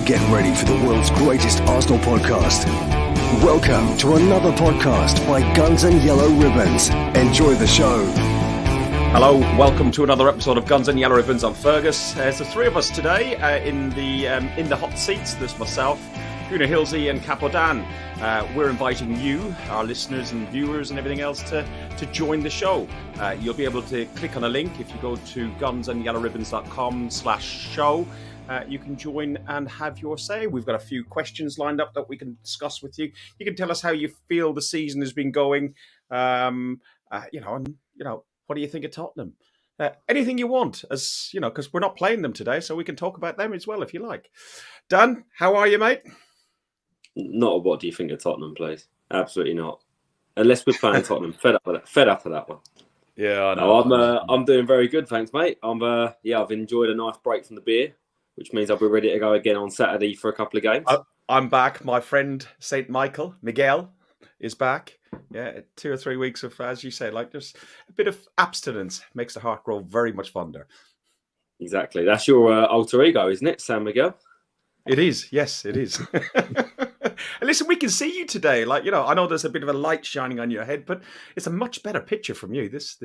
Get ready for the world's greatest Arsenal podcast. Welcome to another podcast by Guns and Yellow Ribbons. Enjoy the show. Hello, welcome to another episode of Guns and Yellow Ribbons. I'm Fergus. There's the three of us today in the hot seats. There's myself, Una Hilsey and Capo Dan. We're inviting you, our listeners and viewers and everything else to join the show. You'll be able to click on a link if you go to gunsandyellowribbons.com/show. You can join and have your say. We've got a few questions lined up that we can discuss with you. You can tell us how you feel the season has been going. What do you think of Tottenham? Anything you want, as you know, because we're not playing them today, so we can talk about them as well if you like. Dan, how are you, mate? Not a what do you think of Tottenham, please? Absolutely not. Unless we're playing Tottenham, fed up of that one. Yeah, I know. No, I'm doing very good, thanks, mate. I've enjoyed a nice break from the beer, which means I'll be ready to go again on Saturday for a couple of games. I'm back. My friend Saint Miguel, is back. Yeah, 2 or 3 weeks of, as you say, like just a bit of abstinence makes the heart grow very much fonder. Exactly. That's your alter ego, isn't it, San Miguel? It is. Yes, it is. Listen, we can see you today. Like, you know, I know there's a bit of a light shining on your head, but it's a much better picture from you. This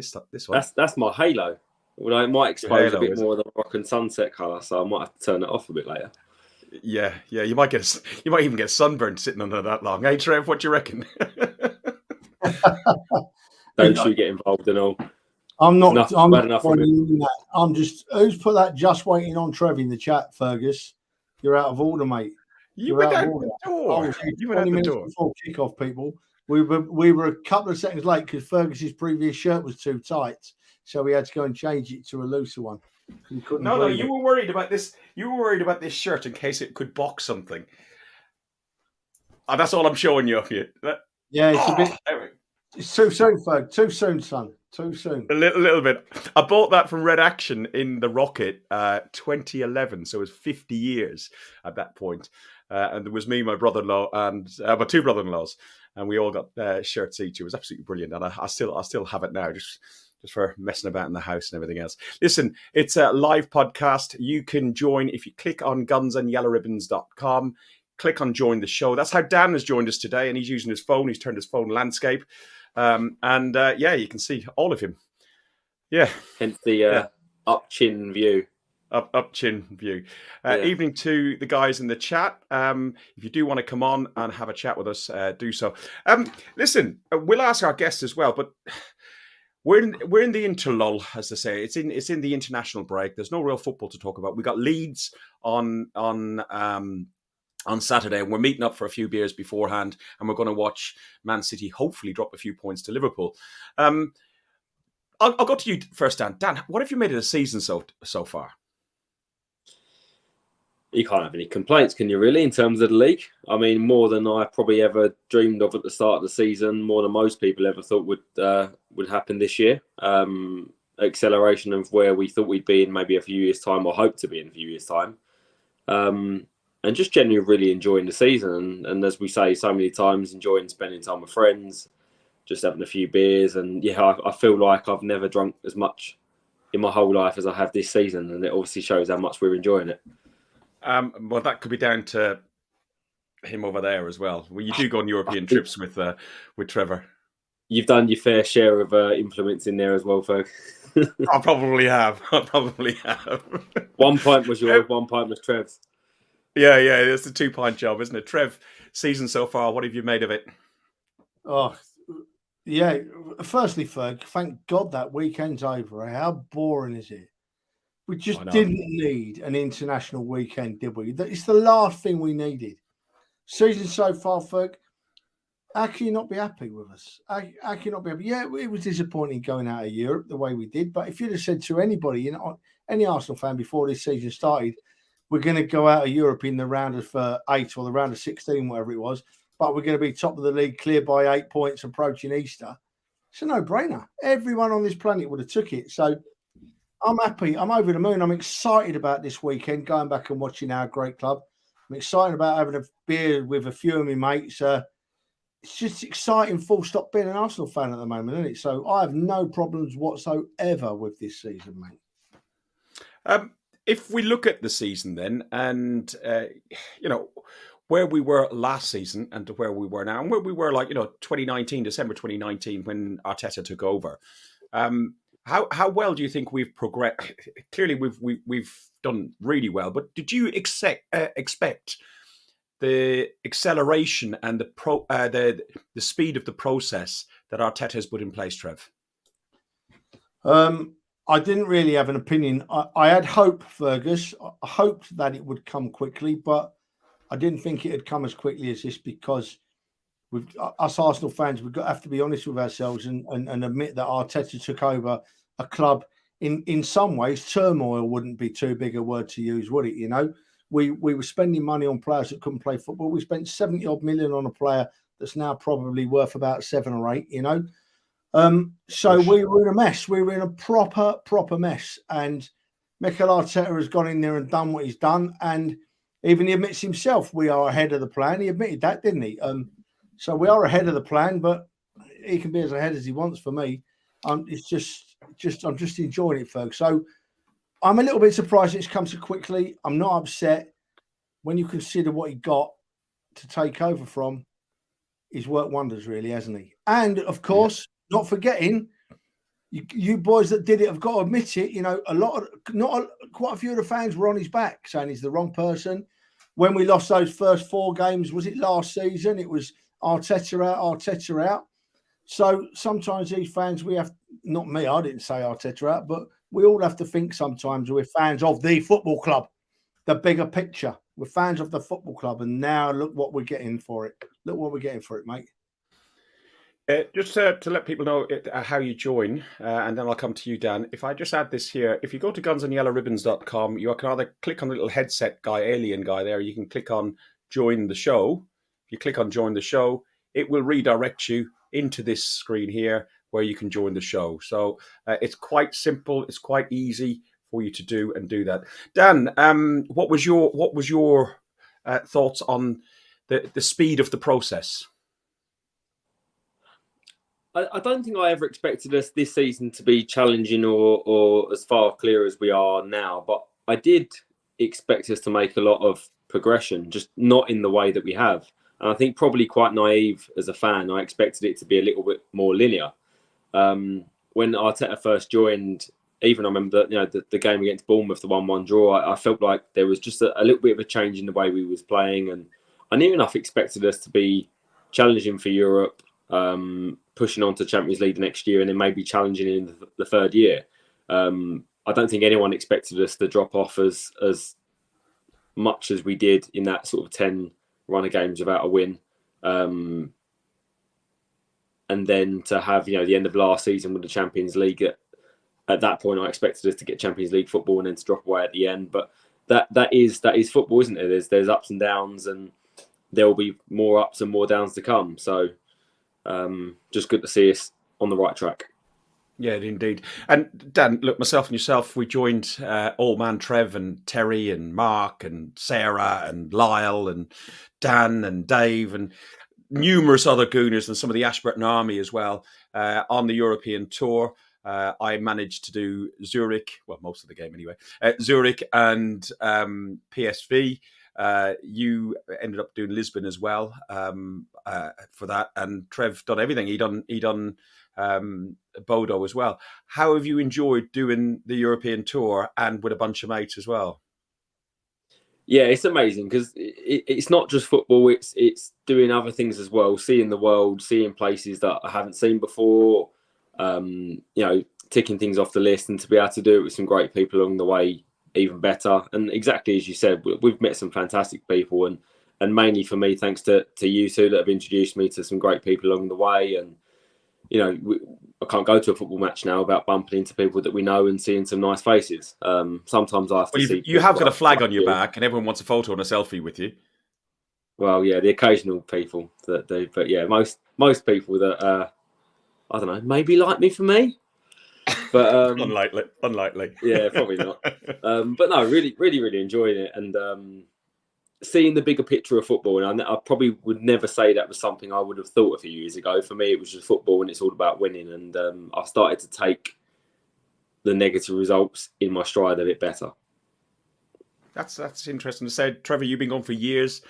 one. That's my halo. Well, it might expose halo, a bit more of the rock and sunset colour, so I might have to turn it off a bit later. Yeah. You might even get sunburned sitting under that long. Hey, Trev, what do you reckon? Don't you get involved in all. I'm not. I'm bad not enough. that. I'm just. Who's put that? Just waiting on Trev in the chat, Fergus. You're out of order, mate. You went out the door. You went out the door before kickoff. People, we were a couple of seconds late because Fergus's previous shirt was too tight, so we had to go and change it to a looser one. No, you were worried about this. You were worried about this shirt in case it could box something. Oh, that's all I'm showing you of you. Yeah, it's a bit. It's too soon, Ferg. Too soon, son. Too soon. A little bit. I bought that from Red Action in the Rocket 2011, so it was 50 years at that point. And there was me, my brother-in-law, and my two brother-in-laws, and we all got shirts each. It was absolutely brilliant, and I still have it now, just for messing about in the house and everything else. Listen, it's a live podcast. You can join if you click on gunsandyellowribbons.com. Click on join the show. That's how Dan has joined us today, and he's using his phone. He's turned his phone landscape. You can see all of him. Yeah. Hence the up chin view. Up chin view. Evening to the guys in the chat. If you do want to come on and have a chat with us, do so. Listen, we'll ask our guests as well, but we're in the interlull, as they say. It's in the international break. There's no real football to talk about. We got Leeds on Saturday, and we're meeting up for a few beers beforehand, and we're going to watch Man City hopefully drop a few points to Liverpool. I'll go to you first, Dan. Dan, what have you made of the season so far? You can't have any complaints, can you, really, in terms of the league? I mean, more than I probably ever dreamed of at the start of the season, more than most people ever thought would happen this year. Acceleration of where we thought we'd be in maybe a few years' time, or hope to be in a few years' time. And just generally really enjoying the season. And as we say so many times, enjoying spending time with friends, just having a few beers. And yeah, I feel like I've never drunk as much in my whole life as I have this season. And it obviously shows how much we're enjoying it. Well, that could be down to him over there as well. Well, you do go on European trips with Trevor. You've done your fair share of influence in there as well, Ferg. I probably have. 1 pint was yours, 1 pint was Trev's. Yeah, it's a 2 pint job, isn't it? Trev, season so far, what have you made of it? Oh, yeah. Firstly, Ferg, thank God that weekend's over. How boring is it? We just didn't need an international weekend, did we? It's the last thing we needed. Season so far, Ferg, how can you not be happy with us? How can you not be happy? Yeah, it was disappointing going out of Europe the way we did, but if you'd have said to anybody, any Arsenal fan before this season started, we're going to go out of Europe in the round of 8 or the round of 16, whatever it was, but we're going to be top of the league, clear by 8 points approaching Easter. It's a no-brainer. Everyone on this planet would have took it. So I'm happy. I'm over the moon. I'm excited about this weekend, going back and watching our great club. I'm excited about having a beer with a few of my mates. It's just exciting, full stop, being an Arsenal fan at the moment, isn't it? So I have no problems whatsoever with this season, mate. if we look at the season then, and where we were last season and to where we were now, and where we were December 2019 when Arteta took over, how well do you think we've progressed? Clearly, we've done really well, but did you expect the acceleration and the speed of the process that Arteta has put in place, Trev? I didn't really have an opinion. I had hope, Fergus. I hoped that it would come quickly, but I didn't think it had come as quickly as this, because us Arsenal fans, have to be honest with ourselves and admit that Arteta took over a club in some ways. Turmoil wouldn't be too big a word to use, would it? We were spending money on players that couldn't play football. We spent 70 odd million on a player that's now probably worth about 7 or 8, So we were in a mess. We were in a proper mess. And Mikel Arteta has gone in there and done what he's done. And even he admits himself, we are ahead of the plan. He admitted that, didn't he? So we are ahead of the plan, but he can be as ahead as he wants for me. I'm just enjoying it, Ferg. So I'm a little bit surprised it's come so quickly. I'm not upset when you consider what he got to take over from. He's worked wonders, really, hasn't he? And of course, not forgetting, you boys that did it have got to admit it. Quite a few of the fans were on his back, saying he's the wrong person. When we lost those first 4 games, was it last season? It was Arteta out. So sometimes these fans, we have, not me, I didn't say Arteta out, but we all have to think sometimes we're fans of the football club, the bigger picture. We're fans of the football club, and now look what we're getting for it. Look what we're getting for it, mate. Just to let people know how you join, and then I'll come to you, Dan. If I just add this here, if you go to gunsandyellowribbons.com, you can either click on the little headset guy, alien guy there. You can click on join the show. If you click on join the show, it will redirect you into this screen here where you can join the show. So it's quite simple. It's quite easy for you to do that. Dan, what was your thoughts on the speed of the process? I don't think I ever expected us this season to be challenging or as far clear as we are now, but I did expect us to make a lot of progression, just not in the way that we have. And I think probably quite naive as a fan, I expected it to be a little bit more linear. When Arteta first joined, even I remember the game against Bournemouth, the 1-1 draw, I felt like there was just a little bit of a change in the way we was playing. And I near enough expected us to be challenging for Europe, pushing on to Champions League the next year, and then maybe challenging in the third year. I don't think anyone expected us to drop off as much as we did in that sort of 10 run of games without a win. And then to have, the end of last season with the Champions League, at that point, I expected us to get Champions League football and then to drop away at the end. But that is football, isn't it? There's ups and downs, and there will be more ups and more downs to come. So just good to see us on the right track. Yeah, indeed. And Dan, look, myself and yourself, we joined Old Man Trev and Terry and Mark and Sarah and Lyle and Dan and Dave and numerous other Gooners and some of the Ashburton Army as well on the European tour. I managed to do Zurich, well, most of the game anyway, Zurich and PSV. You ended up doing Lisbon as well for that, and Trev done everything. He done Bodo as well. How have you enjoyed doing the European tour and with a bunch of mates as well? Yeah, it's amazing because it's not just football. It's doing other things as well, seeing the world, seeing places that I haven't seen before. Ticking things off the list, and to be able to do it with some great people along the way, even better. And exactly as you said, we've met some fantastic people, and mainly for me, thanks to you two that have introduced me to some great people along the way. And I can't go to a football match now without bumping into people that we know and seeing some nice faces. Sometimes I have to see. You have got a flag on your back, and everyone wants a photo and a selfie with you. Well, yeah, the occasional people that do, but yeah, most people that I don't know, maybe like me for me, but unlikely. Yeah, probably not. But no, really enjoying it, and seeing the bigger picture of football. And I probably would never say that was something I would have thought a few years ago. For me, it was just football, and it's all about winning. And I've started to take the negative results in my stride a bit better. That's interesting to say. Trevor, you've been going for years.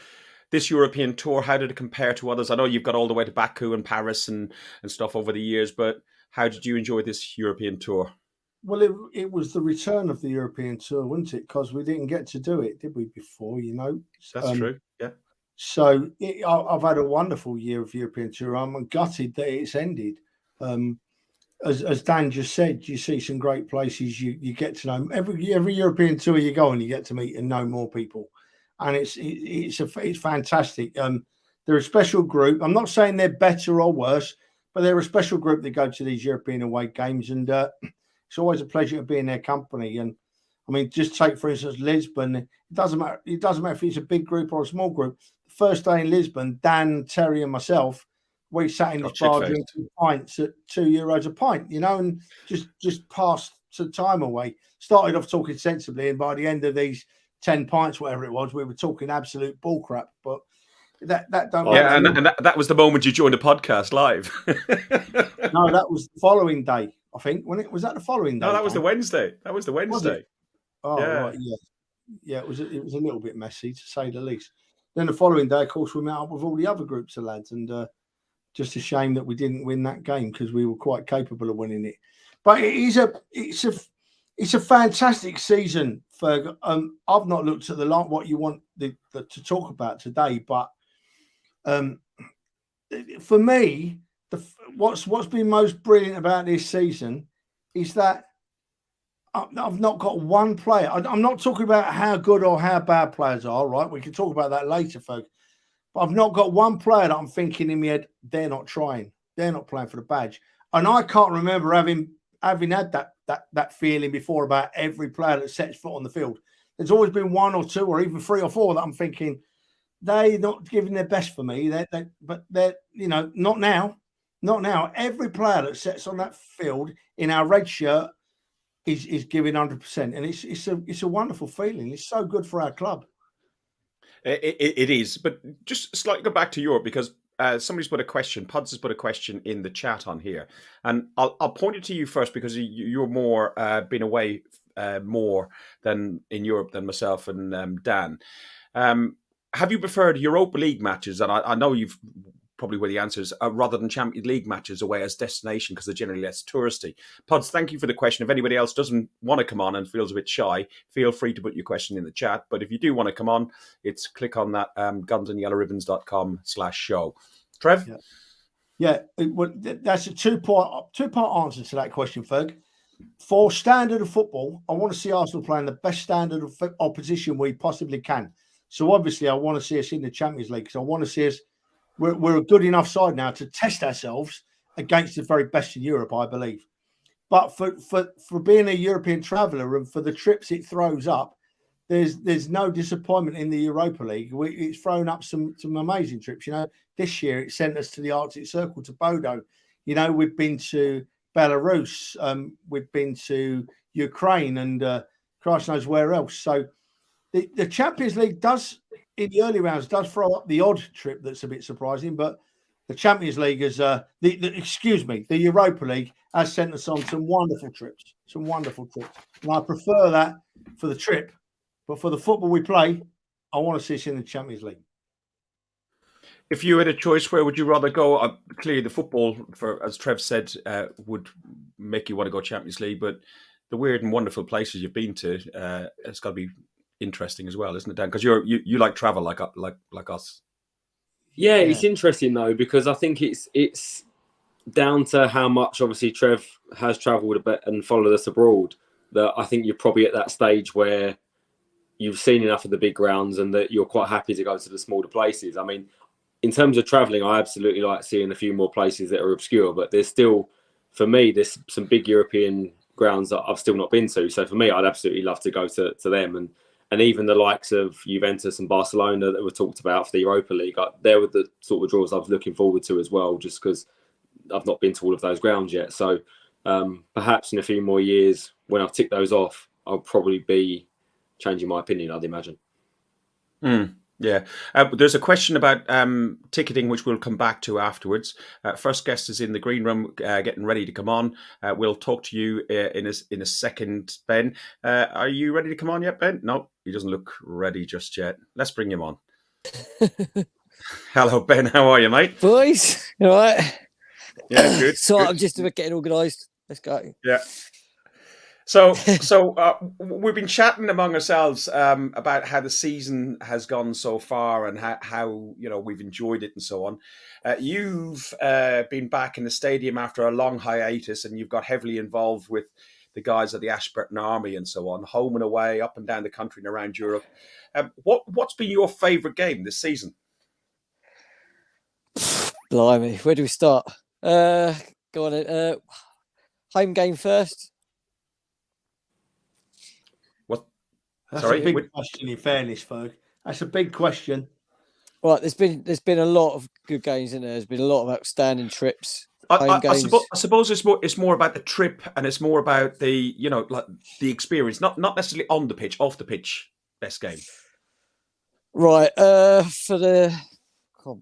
This European tour, how did it compare to others? I know you've got all the way to Baku and Paris and stuff over the years, but how did you enjoy this European tour? Well, it was the return of the European tour, wasn't it? Because we didn't get to do it, did we, before, That's true, yeah. So I've had a wonderful year of European tour. I'm gutted that it's ended. As Dan just said, you see some great places. You get to know every European tour you go on, you get to meet and know more people, and it's fantastic. They're a special group. I'm not saying they're better or worse, but they're a special group that go to these European away games, and it's always a pleasure to be in their company. And I mean, just take for instance Lisbon. It doesn't matter. It doesn't matter if it's a big group or a small group. The first day in Lisbon, Dan, Terry, and myself, we sat in the bar drinking pints at €2 a pint, and just passed the time away. Started off talking sensibly, and by the end of these 10 pints, whatever it was, we were talking absolute bullcrap. But that don't. Yeah, and that was the moment you joined the podcast live. No, that was the following day. I think was that the following day. No, that was the Wednesday. That was the Wednesday. Oh, yeah. Right, yeah. It was a little bit messy, to say the least. Then the following day, of course, we met up with all the other groups of lads, and just a shame that we didn't win that game because we were quite capable of winning it. But it's a fantastic season, Ferg. I've not looked at what you want to talk about today, but for me, what's been most brilliant about this season is that I've not got one player. I'm not talking about how good or how bad players are, right? We can talk about that later, folks. But I've not got one player that I'm thinking in my head, they're not trying. They're not playing for the badge. And I can't remember having had that feeling before about every player that sets foot on the field. There's always been one or two or even three or four that I'm thinking, they're not giving their best for me. But they're not now. Not now. Every player that sets on that field in our red shirt is giving 100%, and it's a wonderful feeling. It's so good for our club. It is, but just slightly go back to Europe because somebody's put a question. Pods has put a question in the chat on here, and I'll point it to you first because you're more been away more than in Europe than myself and Dan. Have you preferred Europa League matches? And I know you've probably where the answer is rather than Champions League matches away as destination because they're generally less touristy. Pods, thank you for the question. If anybody else doesn't want to come on and feels a bit shy, feel free to put your question in the chat. But if you do want to come on, it's click on that gunsandYellowribbons.com/show. Trev? Yeah. That's a two-part answer to that question, Ferg. For standard of football, I want to see Arsenal playing the best standard of opposition we possibly can. So obviously I want to see us in the Champions League because I want to see us. We're a good enough side now to test ourselves against the very best in Europe, I believe. But for being a European traveller and for the trips it throws up, there's no disappointment in the Europa League. It's thrown up some amazing trips. This year it sent us to the Arctic Circle, to Bodo. We've been to Belarus, we've been to Ukraine, and Christ knows where else. So the Champions League does, in the early rounds, does throw up the odd trip that's a bit surprising, but the Champions League is the Europa League has sent us on some wonderful trips. And I prefer that for the trip, but for the football we play, I want to see us in the Champions League. If you had a choice, where would you rather go? Clearly, the football, as Trev said, would make you want to go Champions League, but the weird and wonderful places you've been to, it's got to be interesting as well, isn't it, Dan? Because you like travel like us. Yeah, it's interesting though because I think it's down to how much obviously Trev has travelled a bit and followed us abroad. That I think you're probably at that stage where you've seen enough of the big grounds and that you're quite happy to go to the smaller places. I mean, in terms of travelling, I absolutely like seeing a few more places that are obscure, but there's still, for me, there's some big European grounds that I've still not been to. So for me, I'd absolutely love to go to them. And even the likes of Juventus and Barcelona that were talked about for the Europa League, they were the sort of draws I was looking forward to as well, just because I've not been to all of those grounds yet. So perhaps in a few more years, when I've ticked those off, I'll probably be changing my opinion, I'd imagine. Yeah. There's a question about ticketing, which we'll come back to afterwards. First guest is in the green room, getting ready to come on. We'll talk to you in a second, Ben. Are you ready to come on yet, Ben? No, he doesn't look ready just yet. Let's bring him on. Hello, Ben. How are you, mate? Boys, all right? Yeah, good. So good. I'm just getting organised. Let's go. Yeah. So we've been chatting among ourselves about how the season has gone so far and how we've enjoyed it and so on. You've been back in the stadium after a long hiatus, and you've got heavily involved with the guys of the Ashburton Army and so on, home and away, up and down the country and around Europe. What's been your favourite game this season? Blimey, where do we start? Go on. Home game first. That's a big question, in fairness, Ferg. That's a big question. Right, there's been a lot of good games in there. There's been a lot of outstanding trips. I suppose it's more about the trip, and it's more about the the experience, not necessarily on the pitch, off the pitch. Best game. Right. For the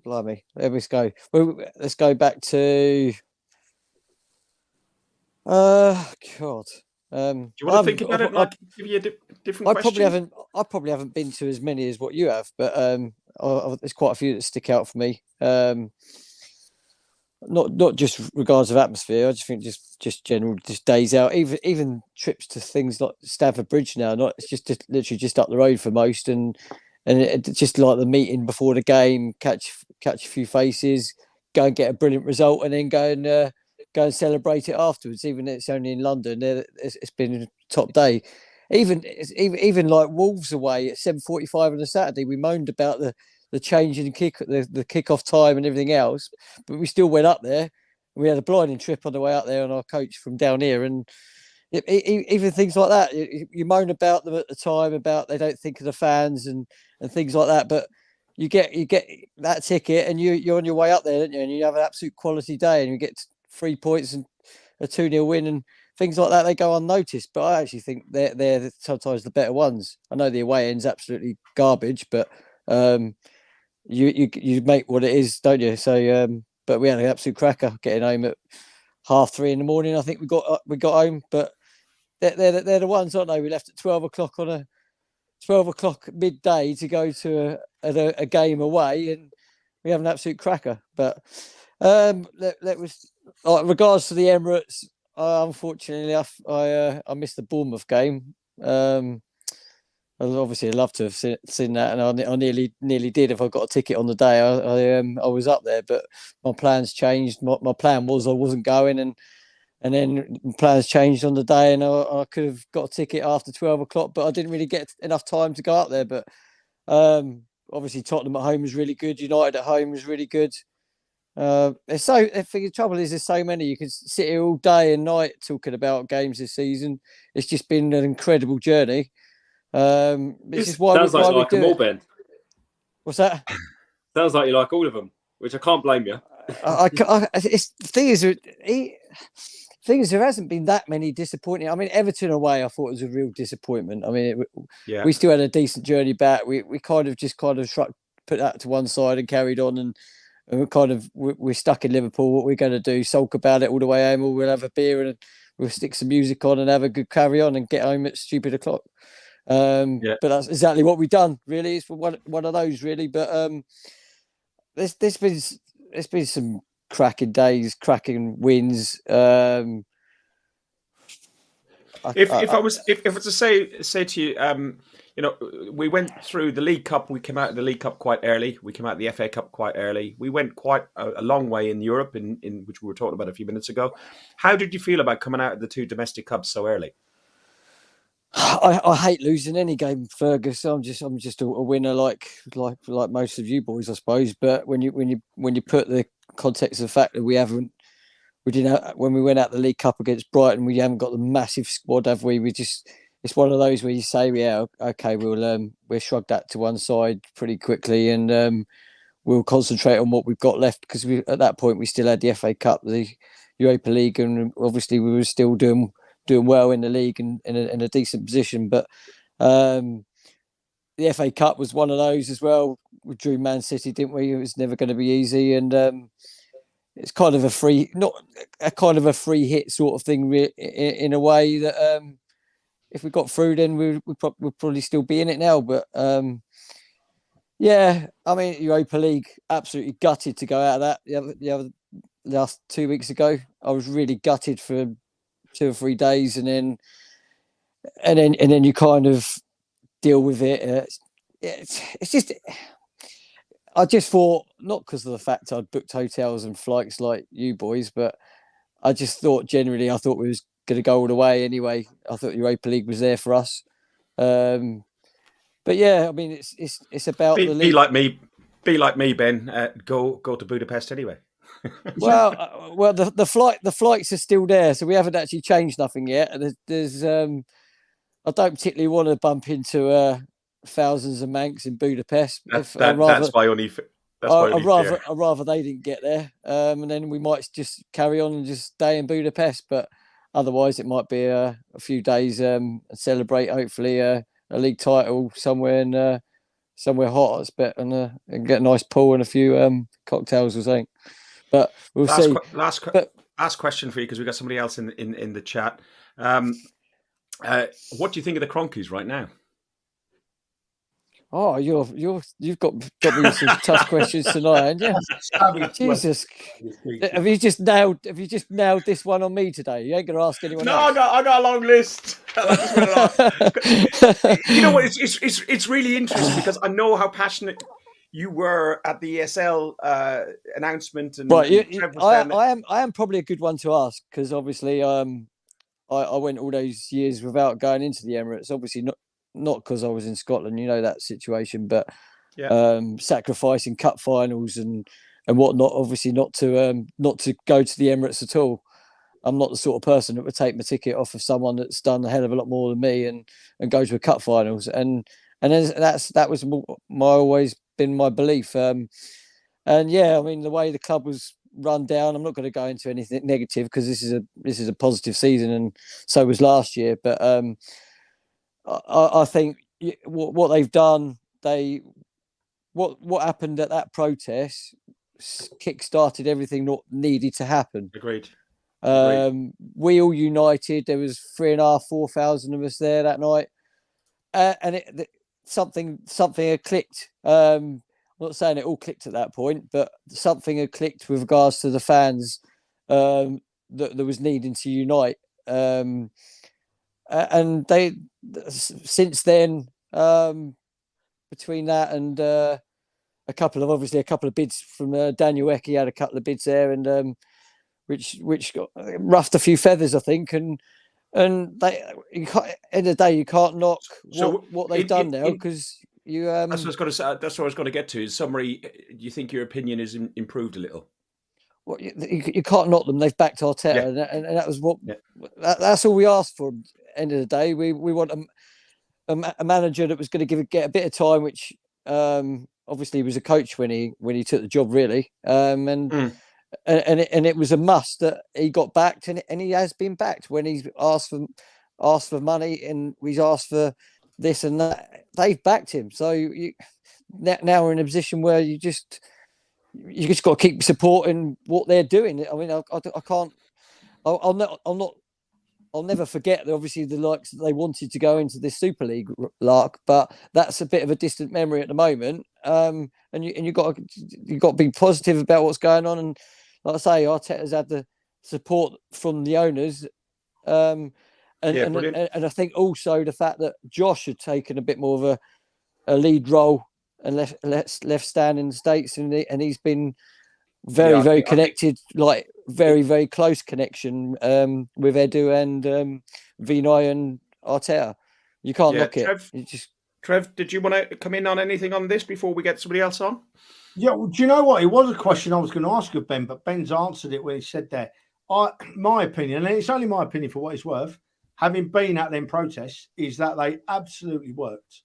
blimey, let's go. Let's go back to. God. Do you want to think about it? Like, give you a different question? I probably haven't been to as many as what you have, but there's quite a few that stick out for me. Not just regards of atmosphere. I just think just general days out. Even trips to things like Stamford Bridge now. It's just literally just up the road for most, and just like the meeting before the game, catch a few faces, go and get a brilliant result, and then go and celebrate it afterwards. Even if it's only in London, it's been a top day. Even like Wolves away at 7:45 on a Saturday, we moaned about the change in the kick-off time and everything else, but we still went up there. We had a blinding trip on the way up there on our coach from down here, and even things like that. You moan about them at the time about they don't think of the fans and things like that, but you get that ticket and you're on your way up there, don't you? And you have an absolute quality day, and you get 3 points and a 2-0 win and things like that. They go unnoticed, but I actually think they're sometimes the better ones. I know the away end's absolutely garbage, but you make what it is, don't you? So but we had an absolute cracker getting home at 3:30 in the morning. I think we got home, but they're the ones, aren't they? We left at 12 o'clock on a 12 o'clock midday to go to a game away, and we have an absolute cracker. But that was regards to the Emirates. Unfortunately, I missed the Bournemouth game. Obviously, I'd love to have seen that, and I nearly did. If I got a ticket on the day, I was up there, but my plans changed. My plan was I wasn't going, and then plans changed on the day, and I could have got a ticket after 12 o'clock, but I didn't really get enough time to go up there. But obviously, Tottenham at home was really good. United at home was really good. The trouble is, there's so many. You can sit here all day and night talking about games this season. It's just been an incredible journey. This is why sounds like you like them all, Ben. What's that? Sounds like you like all of them, which I can't blame you. The thing is, there hasn't been that many disappointing. I mean, Everton away, I thought was a real disappointment. I mean, we still had a decent journey back. We put that to one side and carried on, and we're stuck in Liverpool. What we're going to do? Sulk about it all the way home, or we'll have a beer and we'll stick some music on and have a good carry on and get home at stupid o'clock. But that's exactly what we've done. Really, it's one of those. Really, but there's been some cracking days, cracking wins. If I was to say to you, we went through the League Cup. We came out of the League Cup quite early. We came out of the FA Cup quite early. We went quite a long way in Europe, in which we were talking about a few minutes ago. How did you feel about coming out of the two domestic cups so early? I hate losing any game, Fergus. I'm just a winner, like most of you boys, I suppose. But when you put the context of the fact that we didn't when we went out the League Cup against Brighton, we haven't got the massive squad, have we? It's one of those where you say, yeah, okay, we'll shrug that to one side pretty quickly, and we'll concentrate on what we've got left, because at that point we still had the FA Cup, the Europa League, and obviously we were still doing well in the league and in a decent position. But the FA Cup was one of those as well. We drew Man City, didn't we? It was never going to be easy, and it's kind of a free hit sort of thing in a way that if we got through, then we'd probably still be in it now. But yeah, I mean, Europa League, absolutely gutted to go out of that. The other last 2 weeks ago, I was really gutted for 2 or 3 days, and then you kind of deal with it. It's just, I just thought, not because of the fact I'd booked hotels and flights like you boys, but I just thought generally, I thought we was going to go all the way anyway. I thought Europa League was there for us. But yeah, I mean, it's about the league. Be like me, Ben. Go to Budapest anyway. Well, the flights are still there, so we haven't actually changed nothing yet. There's I don't particularly want to bump into thousands of Mancs in Budapest. That's my only. I'd rather they didn't get there, and then we might just carry on and just stay in Budapest. But otherwise, it might be a few days and celebrate hopefully a league title somewhere somewhere hot, and get a nice pool and a few cocktails or something. But we'll see. Last question for you, because we've got somebody else in the chat. What do you think of the Cronkies right now? Oh, you've got me with some tough questions tonight, haven't you? Jesus, have you just nailed this one on me today? You ain't going to ask anyone else. No, I got a long list. You know what? It's really interesting because I know how passionate you were at the ESL announcement, and right. I am probably a good one to ask, because obviously I went all those years without going into the Emirates. Obviously not because I was in Scotland, you know that situation, but sacrificing cup finals and whatnot. Obviously not to go to the Emirates at all. I'm not the sort of person that would take my ticket off of someone that's done a hell of a lot more than me and go to a cup finals. And that was always been my belief. And yeah, I mean, the way the club was run down, I'm not going to go into anything negative, because this is a positive season, and so was last year. But I think what they've done, what happened at that protest kick-started everything that needed to happen. Agreed. We all united. There was 3,500, 4,000 of us there that night, and something had clicked. I'm not saying it all clicked at that point, but something had clicked with regards to the fans that there was needing to unite. And they, since then, between that and a couple of bids from Daniel Ecke, had a couple of bids there, and which got ruffed a few feathers, I think, and they, end of the day, you can't knock what they've done now, because you. That's what I was going to say. That's what I was going to get to. In summary, do you think your opinion has improved a little? Well, you can't knock them. They've backed Arteta, and that was what. Yeah. That's all we asked for. End of the day, we want a manager that was going to get a bit of time, which obviously he was a coach when he took the job, really, and it was a must that he got backed, and he has been backed when he's asked for money, and he's asked for this and that. They've backed him, so now we're in a position where you just got to keep supporting what they're doing. I mean, I can't. I'll never forget that. Obviously, the likes that they wanted to go into this Super League lark, but that's a bit of a distant memory at the moment. And you got to be positive about what's going on. And like I say, Arteta's had the support from the owners, and I think also the fact that Josh had taken a bit more of a lead role and left stand in the States, and he's been very connected, like very, very close connection with Edu and Vinay and Arteta. You can't knock it. Trev, did you want to come in on anything on this before we get somebody else on? Yeah, well, do you know what? It was a question I was going to ask of Ben, but Ben's answered it when he said that. My opinion, and it's only my opinion for what it's worth, having been at them protests, is that they absolutely worked.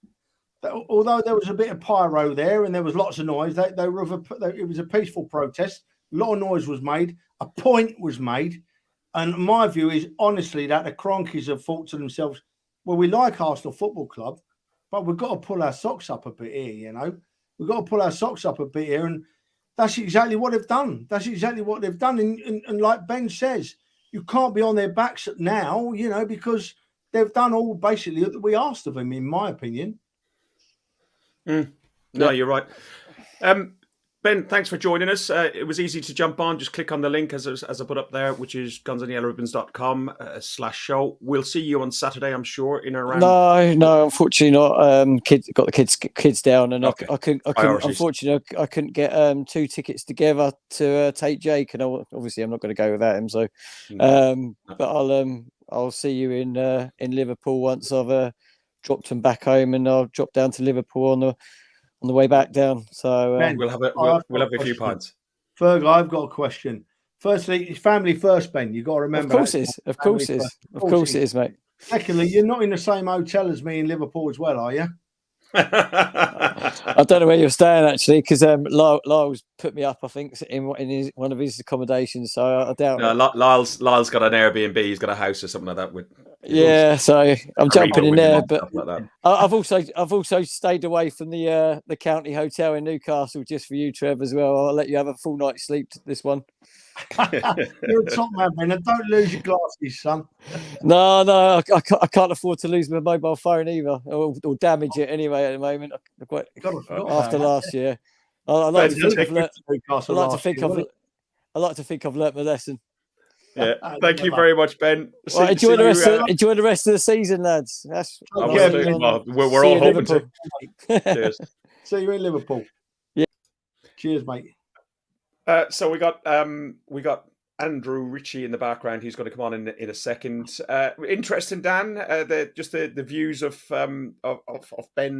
Although there was a bit of pyro there and there was lots of noise, it was a peaceful protest. A lot of noise was made. A point was made. And my view is, honestly, that the Cronkies have thought to themselves, well, we like Arsenal Football Club, but we've got to pull our socks up a bit here, you know. We've got to pull our socks up a bit here, and that's exactly what they've done. That's exactly what they've done. And like Ben says, you can't be on their backs now, you know, because they've done all basically that we asked of them, in my opinion. No, you're right. Ben, thanks for joining us. It was easy to jump on. Just click on the link as I put up there, which is gunsandyellowribbons.com/show. We'll see you on Saturday, I'm sure, in around. No, unfortunately not. Got the kids down, and okay. I couldn't. Unfortunately, I couldn't get 2 tickets together to take Jake, and obviously I'm not going to go without him. So, but I'll see you in Liverpool once I've dropped him back home, and I'll drop down to Liverpool on the way back down. So Ben, we'll have a few pints. Ferg, I've got a question. Firstly, it's family first, Ben. You've got to remember. Of course it is. Of course it is, mate. Secondly, you're not in the same hotel as me in Liverpool as well, are you? I don't know where you're staying actually, because Lyle's put me up, I think, in one of his accommodations. So I doubt. No, Lyle's got an Airbnb. He's got a house or something like that. So I'm jumping in there, but like I've also stayed away from the county hotel in Newcastle just for you, Trev, as well. I'll let you have a full night's sleep this one. You're a top man, Ben. Don't lose your glasses, son. No, I can't afford to lose my mobile phone either, or damage it anyway at the moment. After last year, I like to think I've learnt my lesson. Yeah, thank you very much, Ben. Enjoy the rest of the season, lads. We're all hoping to. Cheers. See you in Liverpool. Yeah. Cheers, mate. So we got Andrew Ritchie in the background, who's going to come on in a second. Interesting, Dan. The views of Ben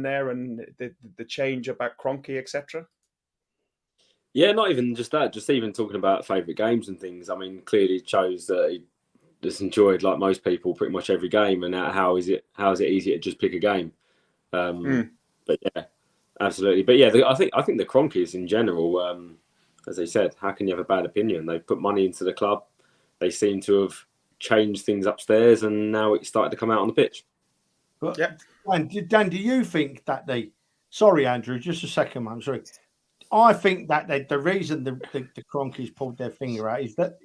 there, and the change about Kroenke, etc. Yeah, not even just that. Just even talking about favourite games and things. I mean, clearly it shows that he just enjoyed, like most people, pretty much every game. And how is it easy to just pick a game? But yeah, absolutely. But yeah, I think the Kroenkes in general. As they said, how can you have a bad opinion? They've put money into the club. They seem to have changed things upstairs, and now it's started to come out on the pitch. But, yeah. Dan, do you think that Sorry, Andrew, just a second, man. Sorry. I think that the reason the Kroenkes pulled their finger out is that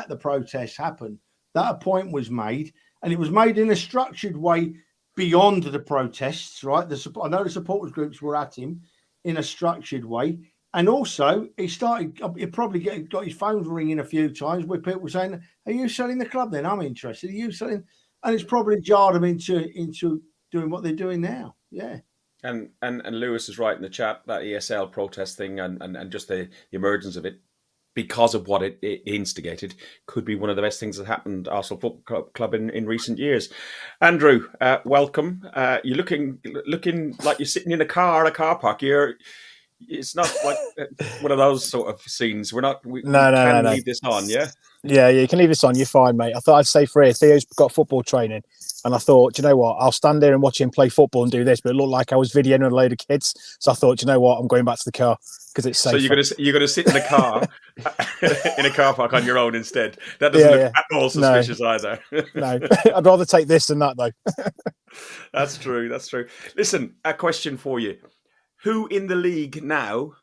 the protest happened. That a point was made, and it was made in a structured way beyond the protests, right? I know the supporters groups were at him in a structured way. And also, he probably got his phone ringing a few times with people saying, "Are you selling the club? Then I'm interested. Are you selling?" And it's probably jarred them into doing what they're doing now. Yeah. And Lewis is right in the chat, that ESL protest thing and just the emergence of it, because of what it instigated, could be one of the best things that happened Arsenal Football Club in recent years. Andrew, welcome. You're looking like you're sitting in a car park. It's not like one of those sort of scenes. We can leave this on, yeah? Yeah, you can leave this on. You're fine, mate. I thought I'd stay free. Theo's got football training. And I thought, do you know what? I'll stand there and watch him play football and do this. But it looked like I was videoing a load of kids. So I thought, do you know what? I'm going back to the car because it's safe. So you're gonna sit in the car, in a car park on your own instead. That doesn't look at all suspicious either. No, I'd rather take this than that, though. That's true. Listen, a question for you. Who in the league now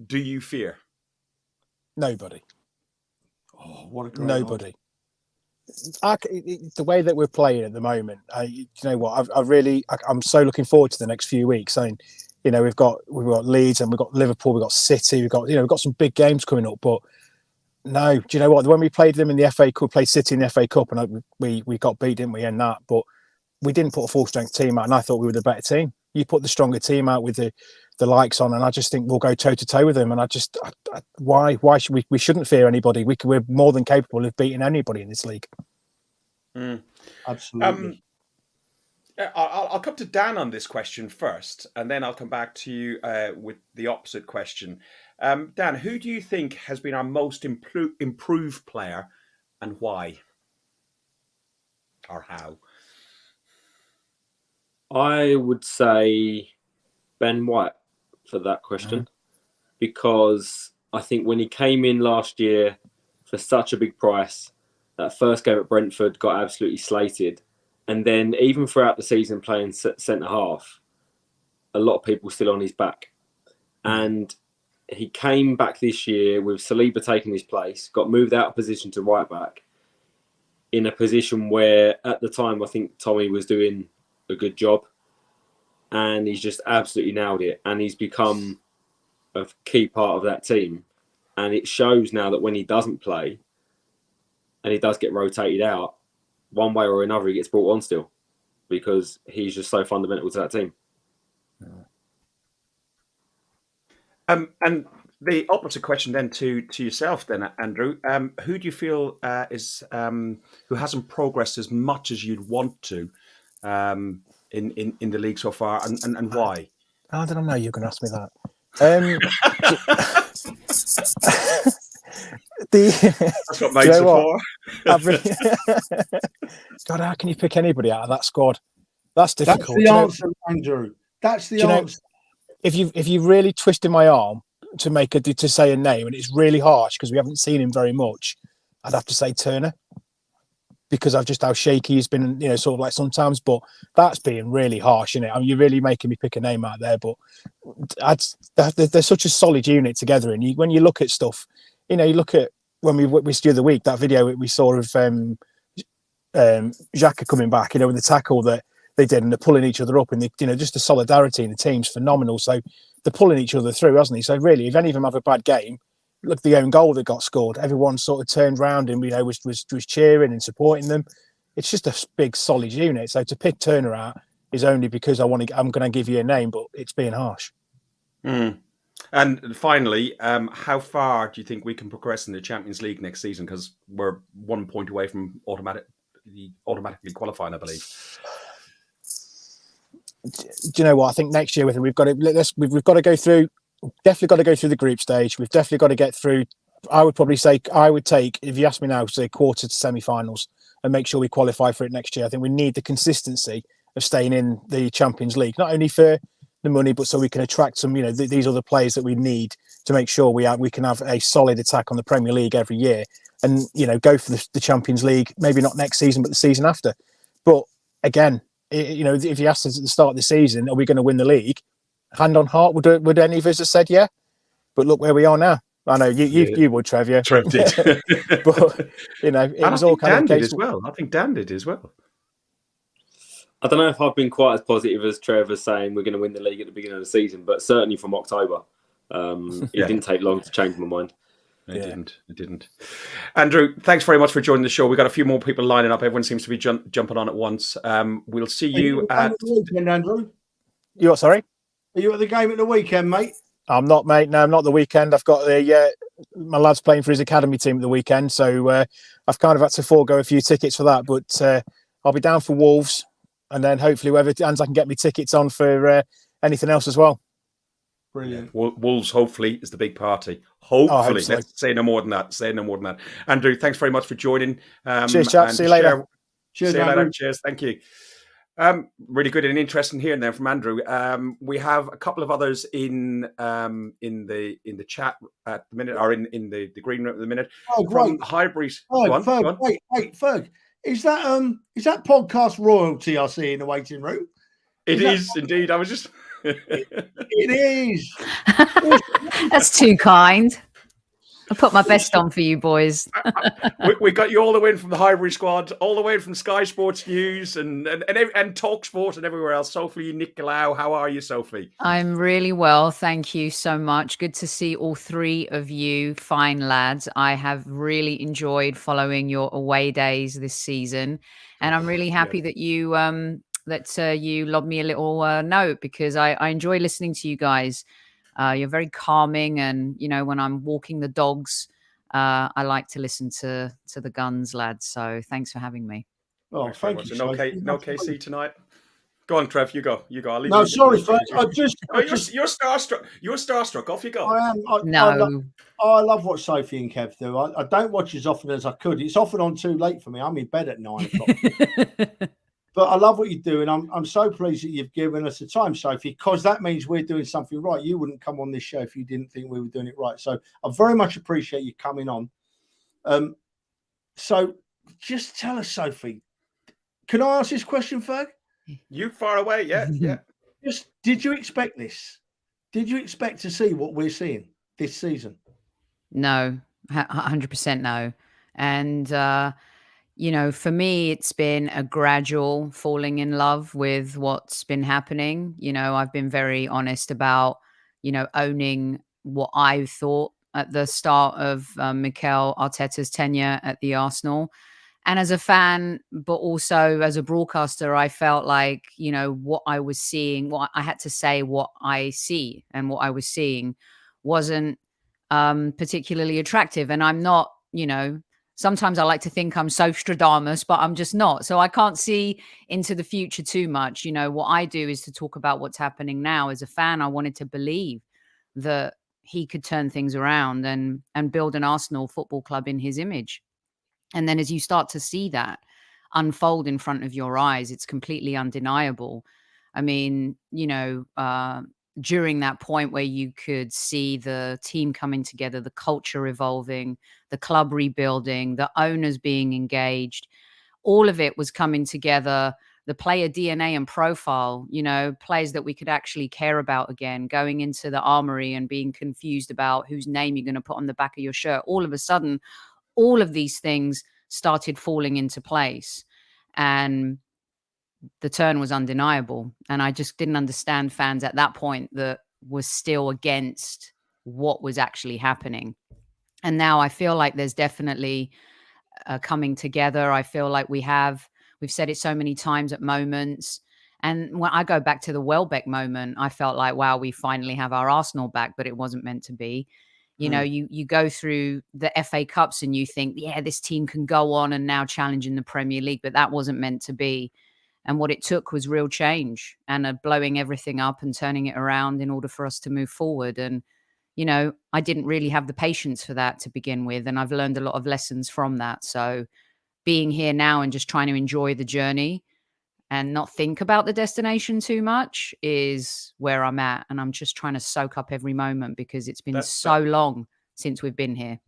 do you fear? Nobody. Oh, what a great nobody. The way that we're playing at the moment, you know what? I'm so looking forward to the next few weeks. I mean, you know, we've got Leeds and we've got Liverpool, we've got City, we've got some big games coming up. But no, do you know what? When we played them in the FA Cup, played City in the FA Cup, and we got beat, didn't we? In that, but we didn't put a full strength team out, and I thought we were the better team. You put the stronger team out with the likes on, and I just think we'll go toe to toe with them. And why should we shouldn't fear anybody. We're more than capable of beating anybody in this league. Absolutely. I'll come to Dan on this question first, and then I'll come back to you with the opposite question. Dan, who do you think has been our most improved player, and why, or how? I would say Ben White for that question, because I think when he came in last year for such a big price, that first game at Brentford got absolutely slated. And then even throughout the season playing centre half, a lot of people still on his back. And he came back this year with Saliba taking his place, got moved out of position to right back in a position where at the time I think Tommy was doing a good job, and he's just absolutely nailed it. And he's become a key part of that team. And it shows now that when he doesn't play and he does get rotated out, one way or another, he gets brought on still because he's just so fundamental to that team. And the opposite question then to yourself then, Andrew, who do you feel is who hasn't progressed as much as you'd want to in the league so far, and why? I don't know. You're going to ask me that. That's what mates are for. God, how can you pick anybody out of that squad? That's difficult. That's the answer, Andrew. That's the answer. If you really twisted my arm to say a name, and it's really harsh because we haven't seen him very much, I'd have to say Turner, because of just how shaky he's been, sort of like sometimes. But that's being really harsh, isn't it? I mean, you're really making me pick a name out there. But they're such a solid unit together, and when you look at stuff, you look at when we the other week, that video we saw of Xhaka coming back, with the tackle that they did, and they're pulling each other up, and just the solidarity in the team's phenomenal. So they're pulling each other through, hasn't he? So really, if any of them have a bad game, look at the own goal that got scored. Everyone sort of turned round and was cheering and supporting them. It's just a big solid unit. So to pick Turner out is only because I'm going to give you a name, but it's being harsh. Mm. And finally, how far do you think we can progress in the Champions League next season? Because we're 1 point away from automatically qualifying, I believe. Do you know what? I think next year we've got to go through. Definitely got to go through the group stage. We've definitely got to get through. I would take, if you ask me now, say quarter to semi-finals and make sure we qualify for it next year. I think we need the consistency of staying in the Champions League, not only for the money, but so we can attract some, these other players that we need to make sure we can have a solid attack on the Premier League every year, and go for the Champions League. Maybe not next season, but the season after. But again, if you asked us at the start of the season, are we going to win the league? Hand on heart, would any of us have said yeah? But look where we are now. I know you would, Trev. Yeah. Trev did, but it was all kind of Dan did as well. I think Dan did as well. I don't know if I've been quite as positive as Trev as saying we're going to win the league at the beginning of the season, but certainly from October, it didn't take long to change my mind. It didn't. Andrew, thanks very much for joining the show. We've got a few more people lining up. Everyone seems to be jumping on at once. We'll see you at the weekend, Andrew. You what? Sorry. Are you at the game at the weekend, mate? I'm not, mate. No, I'm not the weekend. I've got my lad's playing for his academy team at the weekend, so I've kind of had to forego a few tickets for that. But I'll be down for Wolves, and then hopefully whoever hands I can get me tickets on for anything else as well. Brilliant. Wolves, hopefully, is the big party. Hopefully. So. Let's say no more than that. Andrew, thanks very much for joining. Cheers, chat. See you later. Cheers, Andrew. Cheers. Thank you. Really good and interesting hearing there from Andrew. We have a couple of others in the chat at the minute, or in the green room at the minute. Oh, from Highbury. Ferg, wait, Ferg. Is that podcast royalty I see in the waiting room? It is indeed. I was just. It is. That's too kind. I put my best on for you boys. we got you all the way from the Highbury squad, all the way from Sky Sports News and Talk Sport and everywhere else. Sophie Nicolau, how are you, Sophie? I'm really well, thank you so much. Good to see all three of you fine lads. I have really enjoyed following your away days this season, and I'm really happy that you you lobbed me a little note, because I enjoy listening to you guys. You're very calming, and when I'm walking the dogs, I like to listen to the Guns lads. So thanks for having me. Oh, thank you. No KC tonight. Go on, Trev. You go. I'll leave no, you sorry, Fred. You're starstruck. You're starstruck. Off you go. I am. No. I love what Sophie and Kev do. I don't watch as often as I could. It's often on too late for me. I'm in bed at 9 o'clock. But I love what you do, and I'm so pleased that you've given us the time, Sophie, because that means we're doing something right. You wouldn't come on this show if you didn't think we were doing it right. So I very much appreciate you coming on. So just tell us, Sophie, can I ask this question, Ferg? You far away, yeah. Did you expect this? Did you expect to see what we're seeing this season? No, 100% no. And, for me, it's been a gradual falling in love with what's been happening. I've been very honest about, owning what I thought at the start of Mikel Arteta's tenure at the Arsenal. And as a fan, but also as a broadcaster, I felt like, what I was seeing, what I had to say, what I see and what I was seeing wasn't particularly attractive. And I'm not, sometimes I like to think I'm Stradamus, but I'm just not. So I can't see into the future too much. What I do is to talk about what's happening now. As a fan, I wanted to believe that he could turn things around and build an Arsenal football club in his image. And then as you start to see that unfold in front of your eyes, it's completely undeniable. I mean, during that point where you could see the team coming together, the culture evolving, the club rebuilding, the owners being engaged, all of it was coming together. The player DNA and profile, players that we could actually care about again, going into the armory and being confused about whose name you're going to put on the back of your shirt. All of a sudden, all of these things started falling into place. And the turn was undeniable. And I just didn't understand fans at that point that was still against what was actually happening. And now I feel like there's definitely coming together. I feel like we've said it so many times at moments. And when I go back to the Welbeck moment, I felt like, wow, we finally have our Arsenal back, but it wasn't meant to be. You go through the FA Cups and you think, yeah, this team can go on and now challenge in the Premier League, but that wasn't meant to be. And what it took was real change and blowing everything up and turning it around in order for us to move forward. And, I didn't really have the patience for that to begin with. And I've learned a lot of lessons from that. So being here now and just trying to enjoy the journey and not think about the destination too much is where I'm at. And I'm just trying to soak up every moment because it's been so long since we've been here.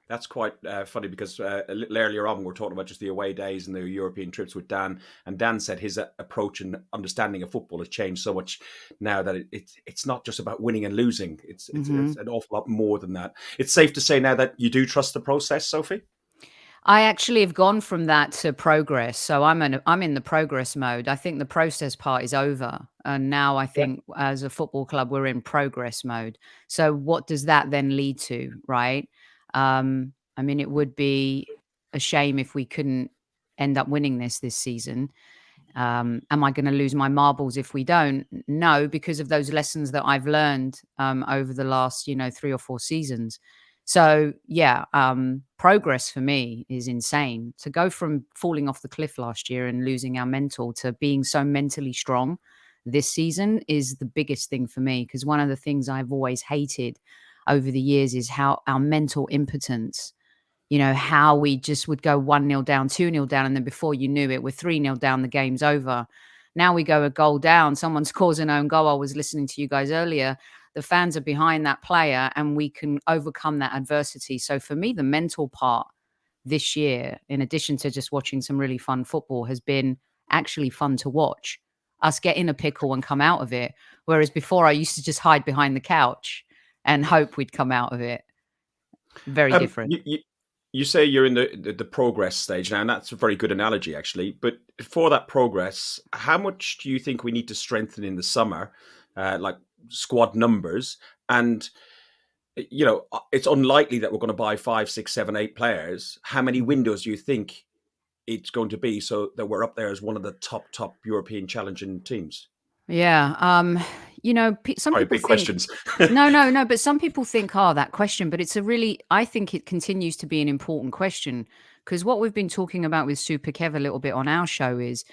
That's quite funny because a little earlier on, we were talking about just the away days and the European trips with Dan. And Dan said his approach and understanding of football has changed so much now that it's not just about winning and losing. It's an awful lot more than that. It's safe to say now that you do trust the process, Sophie? I actually have gone from that to progress. So I'm in the progress mode. I think the process part is over. And now I think as a football club, we're in progress mode. So what does that then lead to, right? I mean, it would be a shame if we couldn't end up winning this season. Am I going to lose my marbles if we don't? No, because of those lessons that I've learned over the last, 3 or 4 seasons. So yeah, progress for me is insane. To go from falling off the cliff last year and losing our mental to being so mentally strong this season is the biggest thing for me. Because one of the things I've always hated over the years is how our mental impotence, how we just would go 1-0 down, 2-0 down. And then before you knew it, we're 3-0 down, the game's over. Now we go a goal down, someone scores an own goal. I was listening to you guys earlier. The fans are behind that player and we can overcome that adversity. So for me, the mental part this year, in addition to just watching some really fun football, has been actually fun to watch us get in a pickle and come out of it. Whereas before I used to just hide behind the couch and hope we'd come out of it. Very different. You say you're in the progress stage now, and that's a very good analogy, actually. But for that progress, how much do you think we need to strengthen in the summer, like squad numbers? And, it's unlikely that we're going to buy 5, 6, 7, 8 players. How many windows do you think it's going to be so that we're up there as one of the top European challenging teams? Yeah. Some Sorry, people big think, questions. No. But some people think, that question, but I think it continues to be an important question because what we've been talking about with Super Kev a little bit on our show is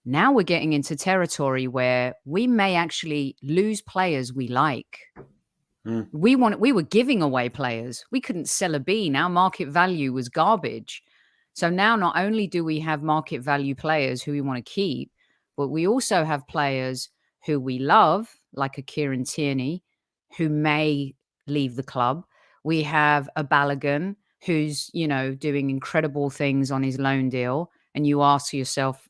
now we're getting into territory where we may actually lose players we like. We were giving away players. We couldn't sell a bean. Our market value was garbage. So now not only do we have market value players who we want to keep, but we also have players who we love, like a Kieran Tierney, who may leave the club. We have a Balogun who's, doing incredible things on his loan deal. And you ask yourself,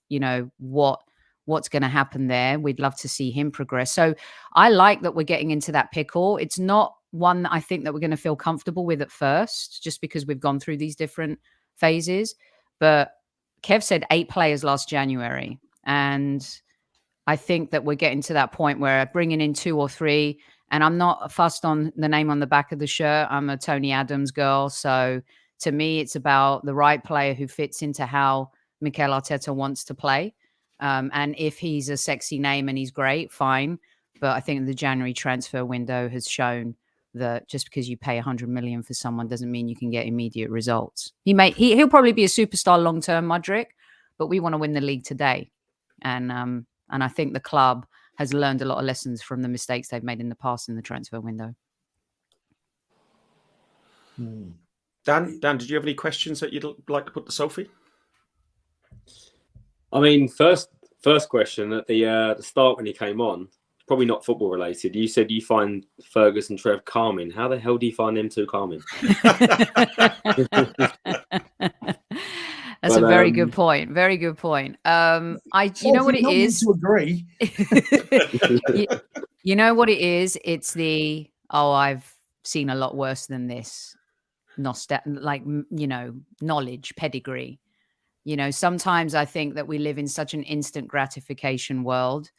what's going to happen there. We'd love to see him progress. So I like that we're getting into that pickle. It's not one that I think that we're going to feel comfortable with at first, just because we've gone through these different phases. But Kev said 8 players last January. And I think that we're getting to that point where bringing in 2 or 3, and I'm not fussed on the name on the back of the shirt. I'm a Tony Adams girl. So to me, it's about the right player who fits into how Mikel Arteta wants to play. And if he's a sexy name and he's great, fine. But I think the January transfer window has shown that just because you pay 100 million for someone doesn't mean you can get immediate results. He'll probably be a superstar long term, Mudryk, but we want to win the league today. And I think the club has learned a lot of lessons from the mistakes they've made in the past in the transfer window. Dan, did you have any questions that you'd like to put to Sophie? I mean, first question at the start when you came on, probably not football related. You said you find Fergus and Trev calming. How the hell do you find them two calming? That's a very good point. Very good point. You know what it is? To agree. You know what it is? It's I've seen a lot worse than this. Knowledge, pedigree. Sometimes I think that we live in such an instant gratification world.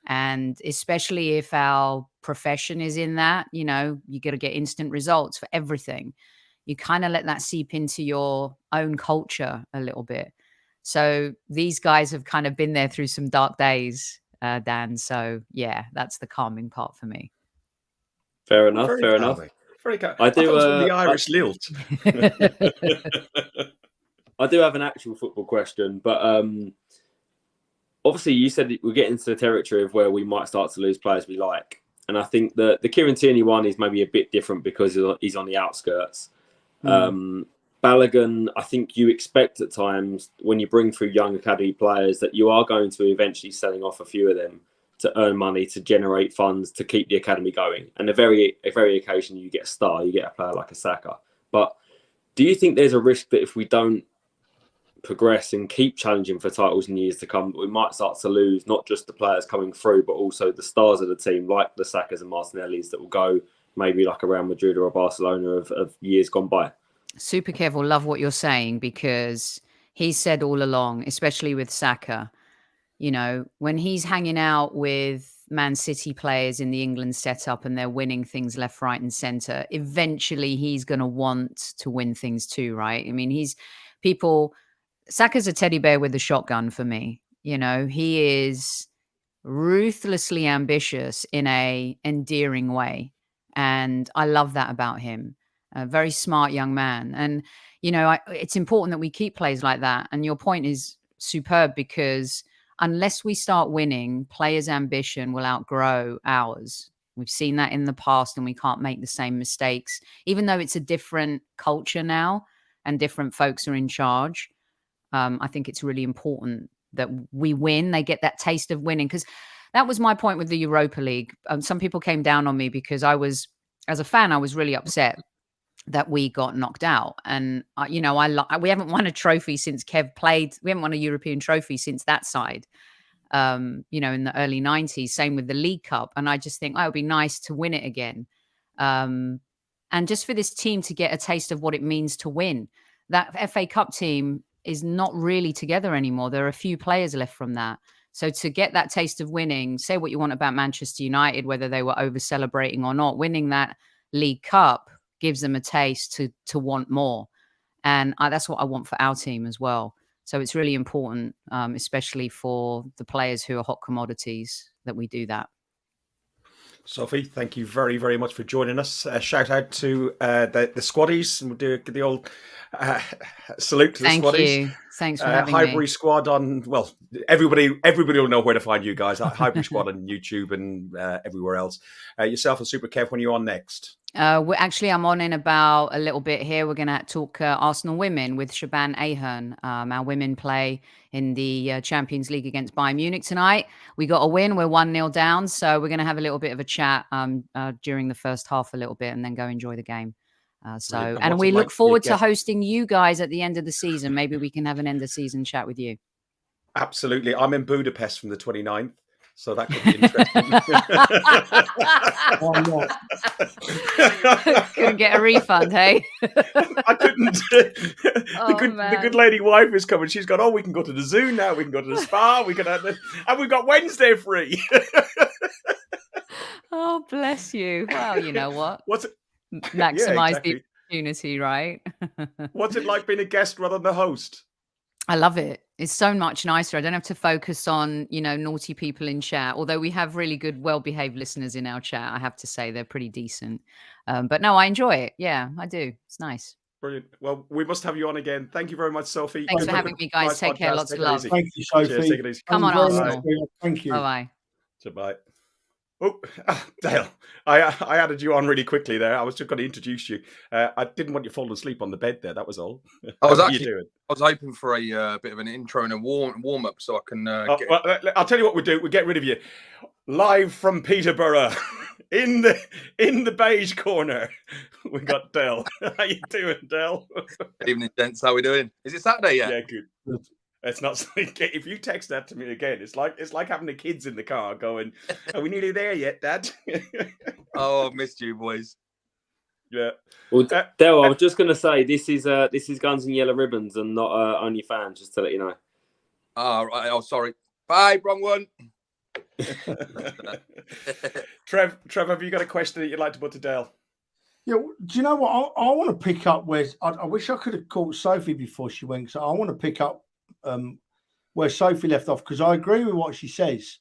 And especially if our profession is in that, you got to get instant results for everything. You kind of let that seep into your own culture a little bit. So these guys have kind of been there through some dark days, Dan. So yeah, that's the calming part for me. Fair enough. Very fair calming. enough. Very calming. I do the Irish lilt. I do have an actual football question, but obviously you said that we're getting into the territory of where we might start to lose players we like. And I think that the Kieran Tierney one is maybe a bit different because he's on the outskirts. Balogun, I think you expect at times when you bring through young academy players that you are going to eventually selling off a few of them to earn money, to generate funds, to keep the academy going. And a very occasion you get a star, you get a player like a Saka. But do you think there's a risk that if we don't progress and keep challenging for titles in years to come, we might start to lose not just the players coming through, but also the stars of the team, like the Sakas and Martinellis, that will go maybe like a Real Madrid or a Barcelona of years gone by? Super careful. Love what you're saying, because he said all along, especially with Saka, when he's hanging out with Man City players in the England setup and they're winning things left, right, and centre, eventually he's going to want to win things too, right? I mean, Saka's a teddy bear with a shotgun for me. He is ruthlessly ambitious in a endearing way. And I love that about him. A very smart young man. And, it's important that we keep players like that. And your point is superb, because unless we start winning, players' ambition will outgrow ours. We've seen that in the past, and we can't make the same mistakes, even though it's a different culture now and different folks are in charge. I think it's really important that we win. They get that taste of winning, because that was my point with the Europa League. Some people came down on me because as a fan, I was really upset that we got knocked out. And, we haven't won a trophy since Kev played. We haven't won a European trophy since that side, in the early 90s. Same with the League Cup. And I just think, it would be nice to win it again. And just for this team to get a taste of what it means to win. That FA Cup team is not really together anymore. There are a few players left from that. So to get that taste of winning, say what you want about Manchester United, whether they were over celebrating or not, winning that League Cup gives them a taste to want more. And that's what I want for our team as well. So it's really important, especially for the players who are hot commodities, that we do that. Sophie, thank you very, very much for joining us. Shout out to the squaddies, and we'll do the old salute to the squaddies. Thank you. Thanks for having Highbury me. Squad on, everybody will know where to find you guys. Highbury Squad on YouTube and everywhere else. Yourself and Super Kev, when are you on next? I'm on in about a little bit here. We're going to talk Arsenal women with Shaban Ahern. Our women play in the Champions League against Bayern Munich tonight. We got a win. We're 1-0 down. So we're going to have a little bit of a chat during the first half a little bit, and then go enjoy the game. And we look forward to hosting you guys at the end of the season. Maybe we can have an end of season chat with you. Absolutely. I'm in Budapest from the 29th, so that could be interesting. Why not? Couldn't get a refund, hey? I couldn't. The good lady wife is coming. She's gone, we can go to the zoo now. We can go to the spa. And we've got Wednesday free. Oh, bless you. Well, you know what? What's it? Maximize the opportunity, right? What's it like being a guest rather than the host? I love it. It's so much nicer. I don't have to focus on, naughty people in chat. Although we have really good, well-behaved listeners in our chat. I have to say they're pretty decent. But no, I enjoy it. Yeah, I do. It's nice. Brilliant. Well, we must have you on again. Thank you very much, Sophie. Thanks for having me, guys. Take care. Lots of love. Thank you, Sophie. Cheers, take it easy. Come on, Arsenal. Thank you. Bye-bye. Bye. Oh, Dale, I added you on really quickly there. I was just going to introduce you. I didn't want you falling asleep on the bed there. That was all. I was hoping for a bit of an intro and a warm up so I can. I'll tell you what we'll do. We'll get rid of you live from Peterborough in the beige corner. We got Dale. How you doing, Dale? Good evening, gents. How we doing? Is it Saturday yet? Yeah, good. It's not. If you text that to me again, it's like having the kids in the car going, "Are we nearly there yet, Dad?" Oh, I've missed you, boys. Yeah. Well, Dale, I was just going to say this is Guns and Yellow Ribbons and not OnlyFans, just to let you know. Oh, right. Oh, sorry. Bye, wrong one. Trev, have you got a question that you'd like to put to Dale? Yeah, do you know what? I want to pick up where I wish I could have caught Sophie before she went. So I want to pick up where Sophie left off, because I agree with what she says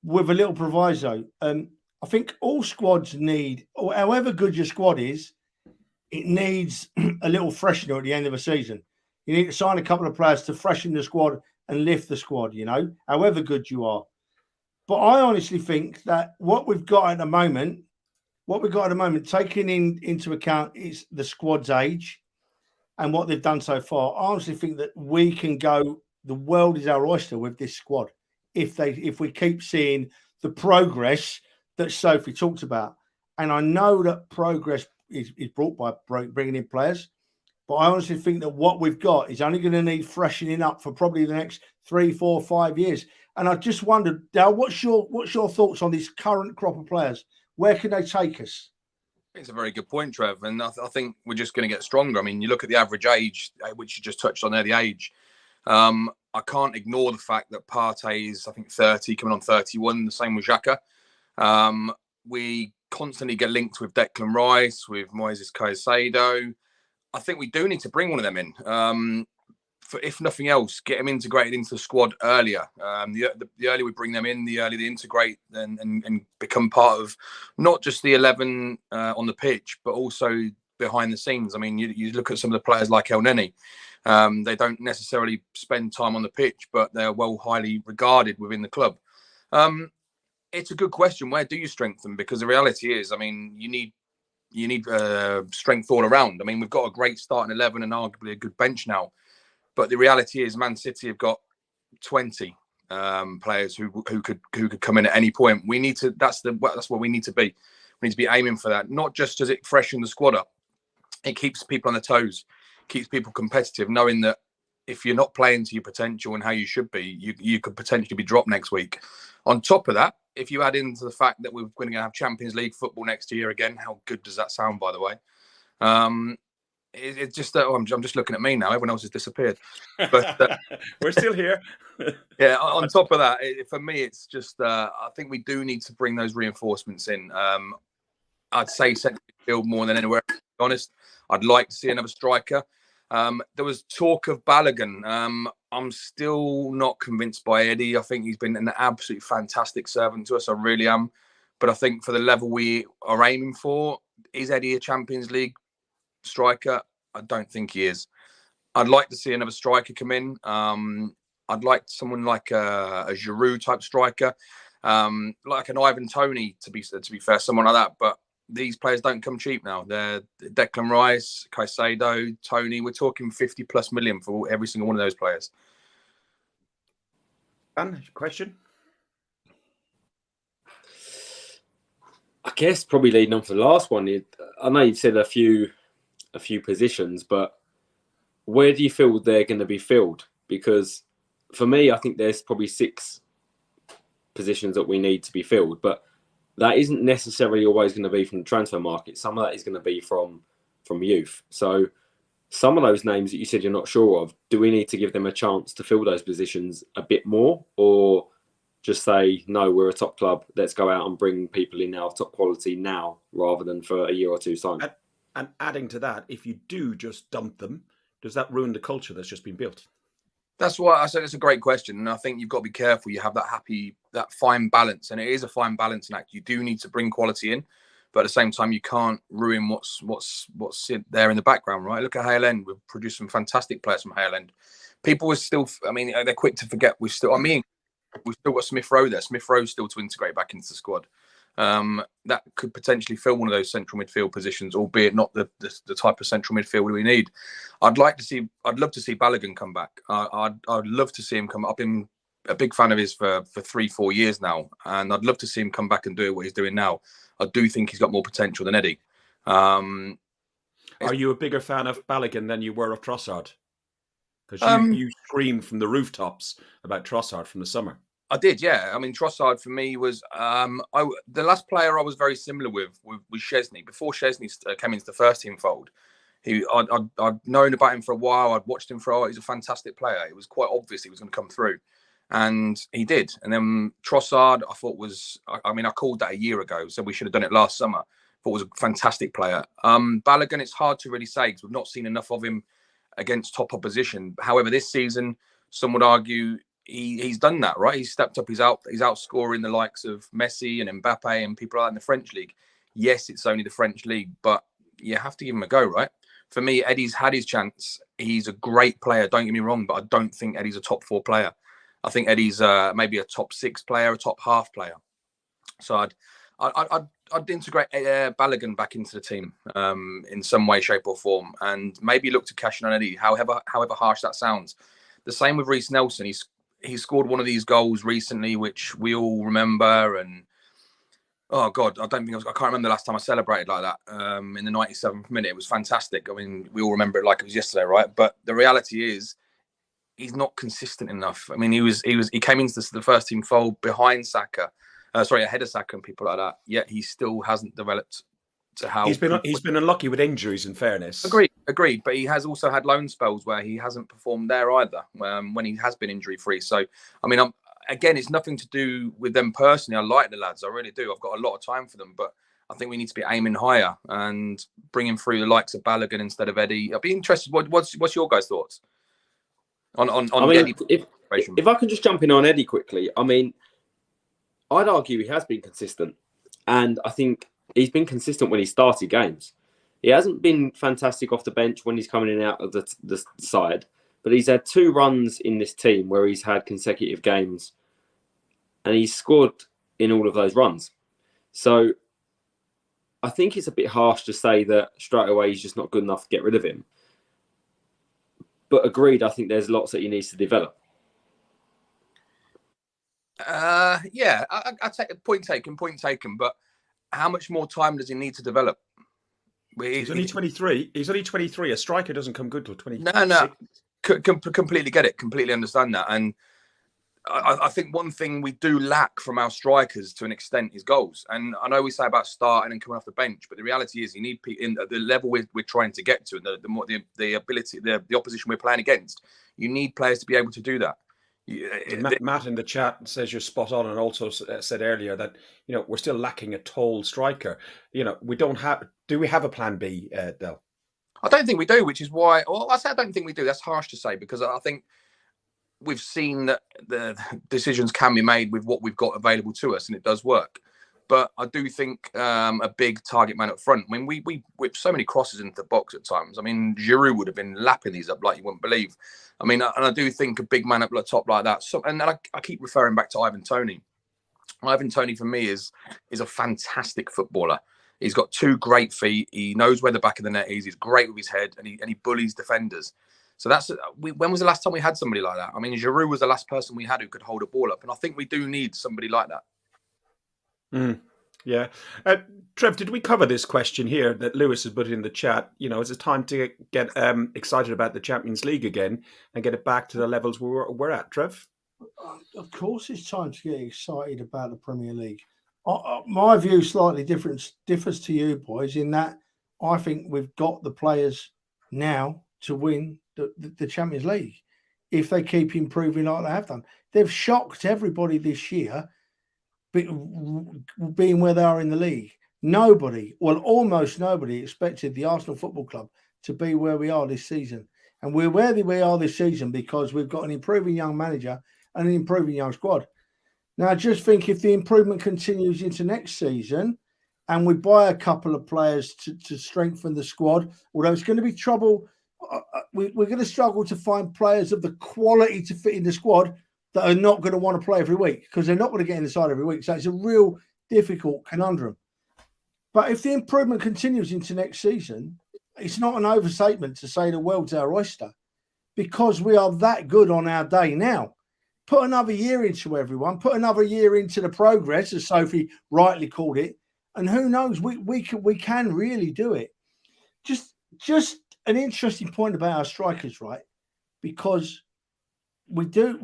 with a little proviso. I think all squads need, or however good your squad is, it needs a little freshener at the end of a season. You need to sign a couple of players to freshen the squad and lift the squad, however good you are. But I honestly think that what we've got at the moment, taking into account is the squad's age and what they've done so far. I honestly think that we can go, the world is our oyster with this squad if we keep seeing the progress that Sophie talked about. And I know that progress is brought by bringing in players, but I honestly think that what we've got is only going to need freshening up for probably the next 3, 4, 5 years. And I just wondered, Dale, what's your thoughts on this current crop of players? Where can they take us? It's a very good point, Trev. And I think we're just going to get stronger. I mean, you look at the average age, which you just touched on there, the age. I can't ignore the fact that Partey is, I think, 30, coming on 31, the same with Xhaka. We constantly get linked with Declan Rice, with Moises Caicedo. I think we do need to bring one of them in. If nothing else, get them integrated into the squad earlier. The earlier we bring them in, the earlier they integrate and become part of not just the 11 on the pitch, but also behind the scenes. I mean, you look at some of the players like El Neni. They don't necessarily spend time on the pitch, but they're highly regarded within the club. It's a good question. Where do you strengthen? Because the reality is, I mean, you need strength all around. I mean, we've got a great starting 11 and arguably a good bench now. But the reality is, Man City have got 20 players who could come in at any point. We need to. That's what we need to be. We need to be aiming for that. Not just does it freshen the squad up, it keeps people on their toes, keeps people competitive, knowing that if you're not playing to your potential and how you should be, you could potentially be dropped next week. On top of that, if you add into the fact that we're going to have Champions League football next year again, how good does that sound, by the way? It's just that I'm just looking at me now. Everyone else has disappeared. But we're still here. Yeah. On top of that, for me, it's just I think we do need to bring those reinforcements in. I'd say central midfield more than anywhere. To be honest, I'd like to see another striker. There was talk of Balogun. I'm still not convinced by Eddie. I think he's been an absolutely fantastic servant to us. I really am. But I think for the level we are aiming for, is Eddie a Champions League striker? I don't think he is. I'd like to see another striker come in. I'd like someone like a Giroud type striker, like an Ivan Toney to be fair, someone like that. But these players don't come cheap now. They're Declan Rice, Caicedo, Toney. We're talking 50+ million for every single one of those players. Dan, question? I guess probably leading on for the last one. I know you've said a few positions, but where do you feel they're going to be filled? Because for me, I think there's probably 6 positions that we need to be filled, but that isn't necessarily always going to be from the transfer market. Some of that is going to be from youth. So some of those names that you said you're not sure of, do we need to give them a chance to fill those positions a bit more, or just say, no, we're a top club, let's go out and bring people in now of top quality now rather than for a year or two's time? And adding to that, if you do just dump them, does that ruin the culture that's just been built? That's why I said it's a great question, and I think you've got to be careful. You have that fine balance, and it is a fine balancing act. You do need to bring quality in, but at the same time, you can't ruin what's there in the background, right? Look at Hale End. We've produced some fantastic players from Hale End. People are still, I mean, they're quick to forget. We've still got Smith Rowe there. Smith Rowe still to integrate back into the squad. That could potentially fill one of those central midfield positions, albeit not the type of central midfield we need. I'd love to see Balogun come back. I'd love to see him come. I've been a big fan of his for 3-4 years now, and I'd love to see him come back and do what he's doing now. I do think he's got more potential than Eddie. Are you a bigger fan of Balogun than you were of Trossard? Because you screamed from the rooftops about Trossard from the summer. I did, yeah. I mean, Trossard for me was the last player I was very similar with Szczesny. Before Szczesny came into the first team fold, I'd known about him for a while. I'd watched him for a while. He's a fantastic player. It was quite obvious he was going to come through, and he did. And then Trossard, I thought I called that a year ago, so we should have done it last summer. Thought was a fantastic player. Balogun, it's hard to really say because we've not seen enough of him against top opposition. However, this season, some would argue he's done that, right? He's stepped up. He's outscoring the likes of Messi and Mbappe and people like that in the French league. Yes, it's only the French league, but you have to give him a go, right? For me, Eddie's had his chance. He's a great player. Don't get me wrong, but I don't think Eddie's a top 4 player. I think Eddie's maybe a top 6 player, a top half player. So I'd integrate Balogun back into the team in some way, shape, or form, and maybe look to cash in on Eddie. However harsh that sounds. The same with Reece Nelson. He scored one of these goals recently, which we all remember. And oh God, I can't remember the last time I celebrated like that. In the 97th minute, it was fantastic. I mean, we all remember it like it was yesterday, right? But the reality is, he's not consistent enough. I mean, he came into the first team fold behind Saka, ahead of Saka and people like that. Yet he still hasn't developed to how he's been unlucky with injuries. In fairness, agreed. But he has also had loan spells where he hasn't performed there either. When he has been injury free. So I mean, again, it's nothing to do with them personally. I like the lads, I really do. I've got a lot of time for them, but I think we need to be aiming higher and bringing through the likes of Balogun instead of Eddie. I'd be interested. What's your guys' thoughts on Eddie? If I can just jump in on Eddie quickly, I mean, I'd argue he has been consistent, and I think he's been consistent when he started games. He hasn't been fantastic off the bench when he's coming in and out of the side, but he's had 2 runs in this team where he's had consecutive games, and he's scored in all of those runs. So I think it's a bit harsh to say that straight away he's just not good enough to get rid of him. But agreed, I think there's lots that he needs to develop. Yeah, I take a point taken. But how much more time does he need to develop? He's only 23. He's only 23. A striker doesn't come good till 26. No. Completely get it. Completely understand that. And I think one thing we do lack from our strikers to an extent is goals. And I know we say about starting and coming off the bench, but the reality is you need people in the level we're trying to get to, and the ability, the opposition we're playing against. You need players to be able to do that. Matt in the chat says you're spot on, and also said earlier that we're still lacking a tall striker. We don't have. Do we have a plan B, Del? I don't think we do, which is why. Well, I say I don't think we do. That's harsh to say because I think we've seen that the decisions can be made with what we've got available to us, and it does work. But I do think a big target man up front. I mean, we whip so many crosses into the box at times. I mean, Giroud would have been lapping these up like you wouldn't believe. I mean, and I do think a big man up the top like that. And I keep referring back to Ivan Toney. Ivan Toney for me is a fantastic footballer. He's got 2 great feet. He knows where the back of the net is. He's great with his head, and he bullies defenders. So when was the last time we had somebody like that? I mean, Giroud was the last person we had who could hold a ball up, and I think we do need somebody like that. Yeah. Trev, did we cover this question here that Lewis has put in the chat? Is it time to get excited about the Champions League again and get it back to the levels we're at, Trev? Of course, it's time to get excited about the Premier League. My view slightly differs to you boys in that I think we've got the players now to win the Champions League if they keep improving like they have done. They've shocked everybody this year, being where they are in the league. Almost nobody expected the Arsenal Football Club to be where we are this season. And we're where we are this season because we've got an improving young manager and an improving young squad. Now, I just think if the improvement continues into next season and we buy a couple of players to strengthen the squad, although it's going to be trouble, we're going to struggle to find players of the quality to fit in the squad that are not going to want to play every week because they're not going to get in the side every week. So it's a real difficult conundrum. But if the improvement continues into next season, it's not an overstatement to say the world's our oyster because we are that good on our day now. Put another year into everyone, put another year into the progress, as Sophie rightly called it, and who knows, we can really do it. Just an interesting point about our strikers, right? Because we do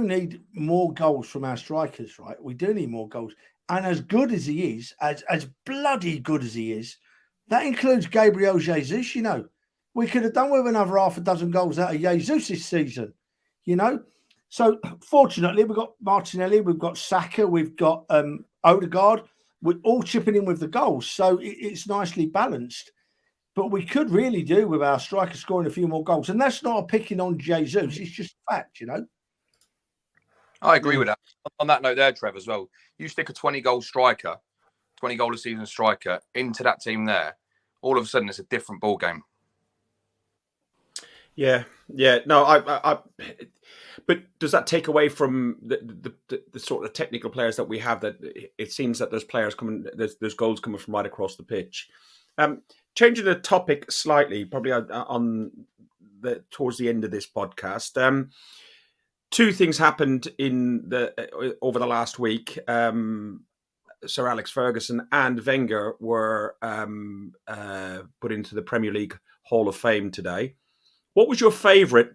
need more goals from our strikers, right? We do need more goals. And as good as he is, as bloody good as he is, that includes Gabriel Jesus, We could have done with another half a dozen goals out of Jesus this season, So, fortunately, we've got Martinelli, we've got Saka, we've got Odegaard. We're all chipping in with the goals. So, it's nicely balanced. But we could really do with our striker scoring a few more goals. And that's not a picking on Jesus. It's just a fact, I agree with that. On that note there, Trev, as well, you stick a 20-goal striker, 20-goal a season striker into that team there, all of a sudden it's a different ball game. Yeah. No, but does that take away from the sort of technical players that we have? That it seems that there's players coming, there's goals coming from right across the pitch. Changing the topic slightly, probably towards the end of this podcast. Two things happened over the last week. Sir Alex Ferguson and Wenger were put into the Premier League Hall of Fame today. What was your favourite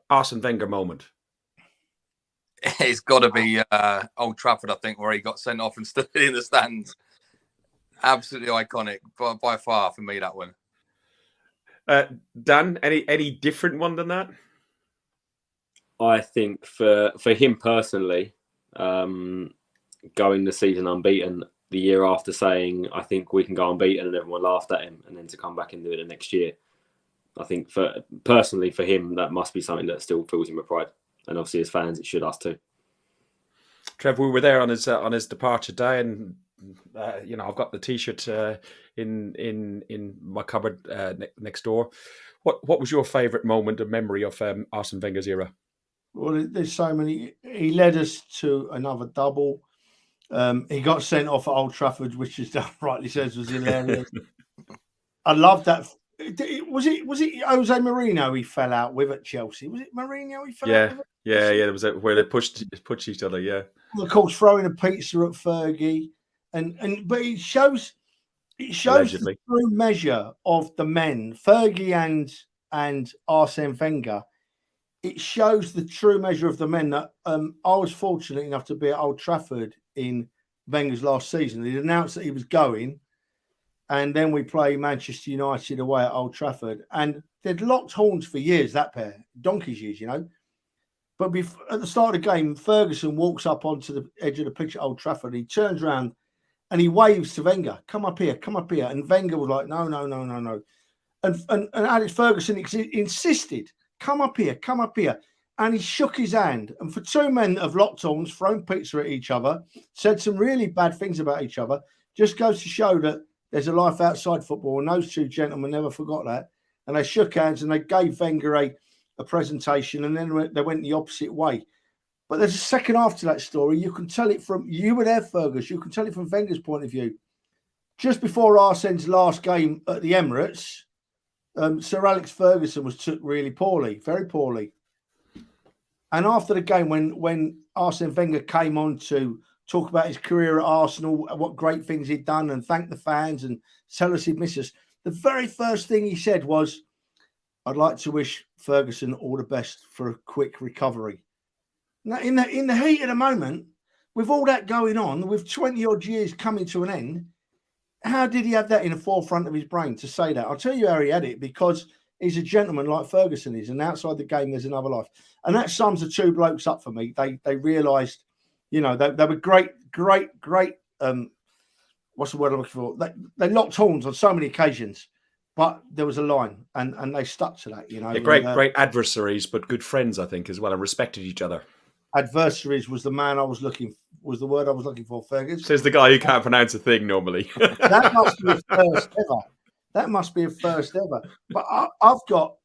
Arsene Wenger moment? It's got to be Old Trafford, I think, where he got sent off and stood in the stands. Absolutely iconic, by far for me, that one. Dan, any different one than that? I think for him personally, going the season unbeaten, the year after saying, I think we can go unbeaten, and everyone laughed at him, and then to come back and do it the next year. I think for him, that must be something that still fills him with pride. And obviously as fans, it should us too. Trev, we were there on his departure day, and I've got the T-shirt in my cupboard next door. What was your favourite moment of memory of Arsene Wenger's era? Well, there's so many. He led us to another double. He got sent off at Old Trafford, which, as Dan rightly says, was hilarious. I love that. Was it Jose Mourinho he fell out with at Chelsea? Was it Mourinho he fell out with? Yeah. It was where they pushed each other. Yeah. Of course, throwing a pizza at Fergie, but it shows Allegedly. the true measure of the men, Fergie and Arsene Wenger. It shows the true measure of the men that I was fortunate enough to be at Old Trafford in Wenger's last season. He announced that he was going, and then we play Manchester United away at Old Trafford. And they'd locked horns for years, that pair, donkey's years, But at the start of the game, Ferguson walks up onto the edge of the pitch at Old Trafford. He turns around and he waves to Wenger, come up here. And Wenger was like, no. And Alex Ferguson insisted, come up here. And he shook his hand. And for two men that have locked horns, thrown pizza at each other, said some really bad things about each other, just goes to show that there's a life outside football. And those two gentlemen never forgot that. And they shook hands and they gave Wenger a presentation, and then they went the opposite way. But there's a second half to that story. You can tell it you were there, Fergus. You can tell it from Wenger's point of view. Just before Arsene's last game at the Emirates, Sir Alex Ferguson was took really poorly, very poorly. And after the game, when Arsene Wenger came on to talk about his career at Arsenal, what great things he'd done, and thank the fans and tell us he'd miss us. The very first thing he said was, "I'd like to wish Ferguson all the best for a quick recovery." Now, in the heat of the moment, with all that going on, with 20 odd years coming to an end, how did he have that in the forefront of his brain to say that? I'll tell you how he had it, because he's a gentleman like Ferguson is, and outside the game, there's another life. And that sums the two blokes up for me. They realised, you know, they were great. What's the word I'm looking for? They locked horns on so many occasions, but there was a line, and they stuck to that. You know, great adversaries, but good friends, I think, as well, and respected each other. Adversaries was the word I was looking for, Fergus. Says the guy who can't pronounce a thing normally. That must be a first ever. That must be a first ever. But I've got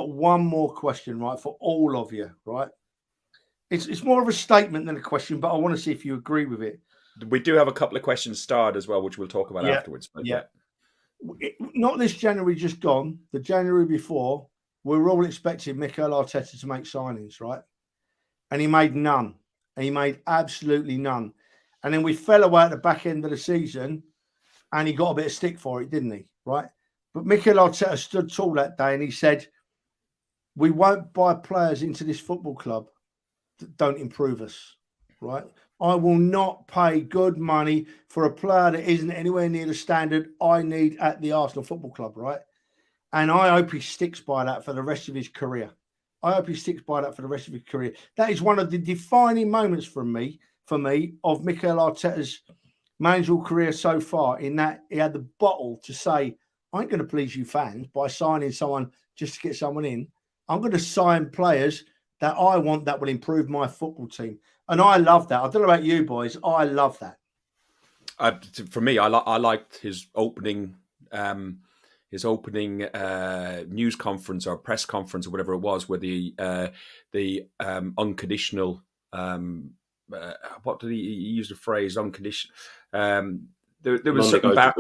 one more question, right, for all of you, right? It's more of a statement than a question, but I want to see if you agree with it. We do have a couple of questions starred as well, which we'll talk about afterwards. But yeah. Not this January just gone, the January before, we were all expecting Mikel Arteta to make signings, right? And he made none. And he made absolutely none. And then we fell away at the back end of the season, and he got a bit of stick for it, didn't he? Right? But Mikel Arteta stood tall that day, and he said, "We won't buy players into this football club that don't improve us, right? I will not pay good money for a player that isn't anywhere near the standard I need at the Arsenal Football Club, right?" And I hope he sticks by that for the rest of his career. That is one of the defining moments for me of Mikel Arteta's managerial career so far, in that he had the bottle to say, "I ain't going to please you fans by signing someone just to get someone in. I'm going to sign players that I want that will improve my football team." And I love that. I don't know about you boys. I love that. For me, I liked his opening news conference or press conference or whatever it was, where the unconditional what did he use the phrase unconditional? There was something about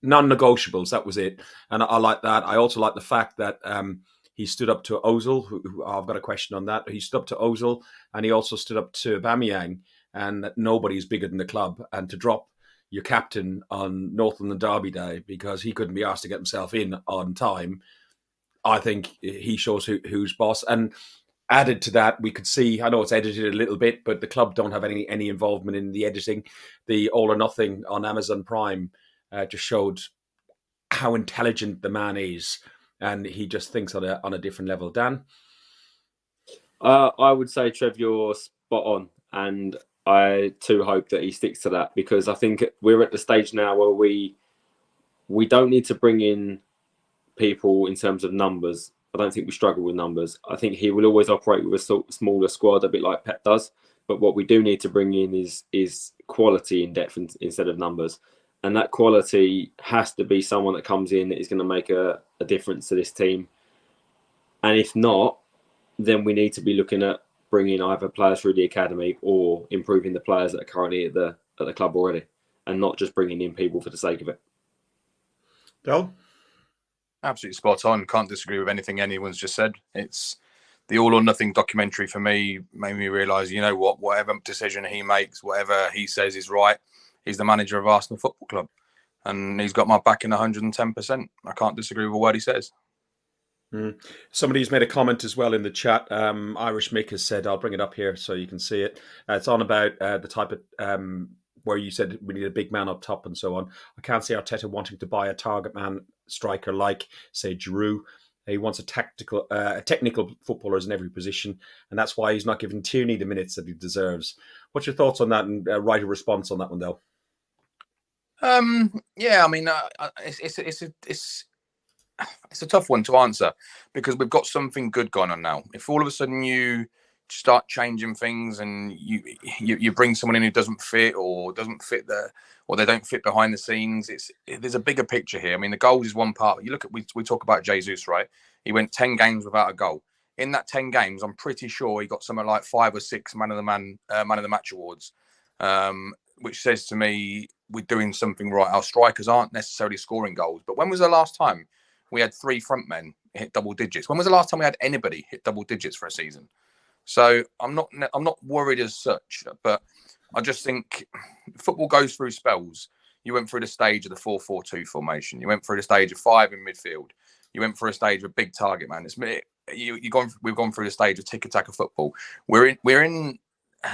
non-negotiables. That was it, and I like that. I also like the fact that he stood up to Ozil. Who I've got a question on that. He stood up to Ozil, and he also stood up to Aubameyang, and that nobody's bigger than the club. And to drop your captain on Northern Derby Day because he couldn't be asked to get himself in on time, I think he shows who's boss. And added to that, we could see, I know it's edited a little bit, but the club don't have any involvement in the editing. The All or Nothing on Amazon Prime just showed how intelligent the man is, and he just thinks on a different level. Dan? I would say, Trev, you're spot on, and I too hope that he sticks to that, because I think we're at the stage now where we don't need to bring in people in terms of numbers. I don't think we struggle with numbers. I think he will always operate with a smaller squad, a bit like Pep does. But what we do need to bring in is quality in depth instead of numbers. And that quality has to be someone that comes in that is going to make a difference to this team. And if not, then we need to be looking at bringing either players through the academy or improving the players that are currently at the club already, and not just bringing in people for the sake of it. Del? Absolutely spot on. Can't disagree with anything anyone's just said. It's the All or Nothing documentary for me made me realise, you know what, whatever decision he makes, whatever he says is right, he's the manager of Arsenal Football Club. And he's got my back in 110%. I can't disagree with a word he says. Somebody's made a comment as well in the chat. Irish Mick has said, I'll bring it up here so you can see it. It's on about the type of where you said we need a big man up top and so on. I can't see Arteta wanting to buy a target man striker like, say, Giroud. He wants a technical footballers in every position, and that's why he's not giving Tierney the minutes that he deserves. What's your thoughts on that, and write a response on that one, Del? Yeah, I mean, it's a tough one to answer, because we've got something good going on now. If all of a sudden you start changing things and you bring someone in who doesn't fit or they don't fit behind the scenes, there's a bigger picture here. I mean, the goals is one part. You look at we talk about Jesus, right? He went 10 games without a goal. In that 10 games, I'm pretty sure he got something like 5 or 6 man of the match awards, which says to me we're doing something right. Our strikers aren't necessarily scoring goals, but when was the last time we had 3 front men hit double digits? When was the last time we had anybody hit double digits for a season? So I'm not worried as such, but I just think football goes through spells. You went through the stage of the 4-4-2 formation. You went through the stage of 5 in midfield. You went through a stage of big target man. We've gone through the stage of tick-attack of football. We're in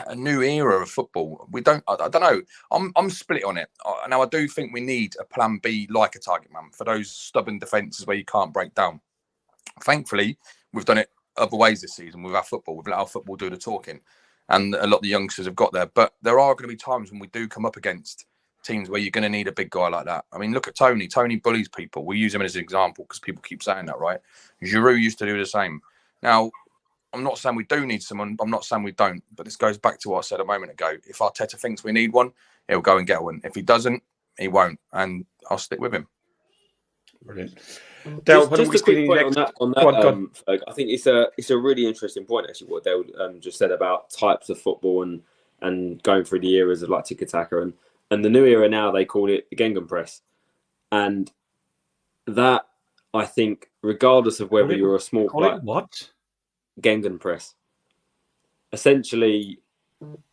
a new era of football. I don't know. I'm split on it. Now I do think we need a plan B like a target man for those stubborn defences where you can't break down. Thankfully, we've done it other ways this season with our football. We've let our football do the talking, and a lot of the youngsters have got there. But there are going to be times when we do come up against teams where you're going to need a big guy like that. I mean, look at Tony. Tony bullies people. We use him as an example because people keep saying that, right? Giroud used to do the same. Now, I'm not saying we do need someone. I'm not saying we don't. But this goes back to what I said a moment ago. If Arteta thinks we need one, he'll go and get one. If he doesn't, he won't. And I'll stick with him. Brilliant. Dale, just a quick point on that. Ferg, I think it's a really interesting point, actually, what Dale just said about types of football and going through the eras of like tiki-taka. And the new era now, they call it the Gegenpress. And that, I think, regardless of whether you're a small player... What? Gegenpress. Essentially,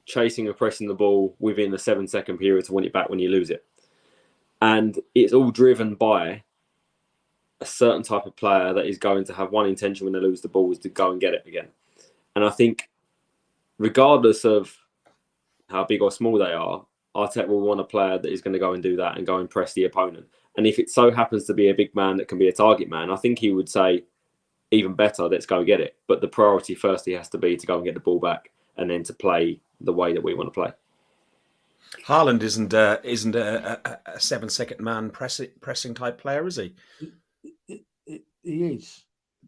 chasing and pressing the ball within a 7-second period to win it back when you lose it. And it's all driven by a certain type of player that is going to have one intention when they lose the ball is to go and get it again. And I think regardless of how big or small they are, Arteta will want a player that is going to go and do that and go and press the opponent. And if it so happens to be a big man that can be a target man, I think he would say, even better, let's go and get it. But the priority firstly has to be to go and get the ball back and then to play the way that we want to play. Haaland isn't a 7-second man pressing type player, is he? He is.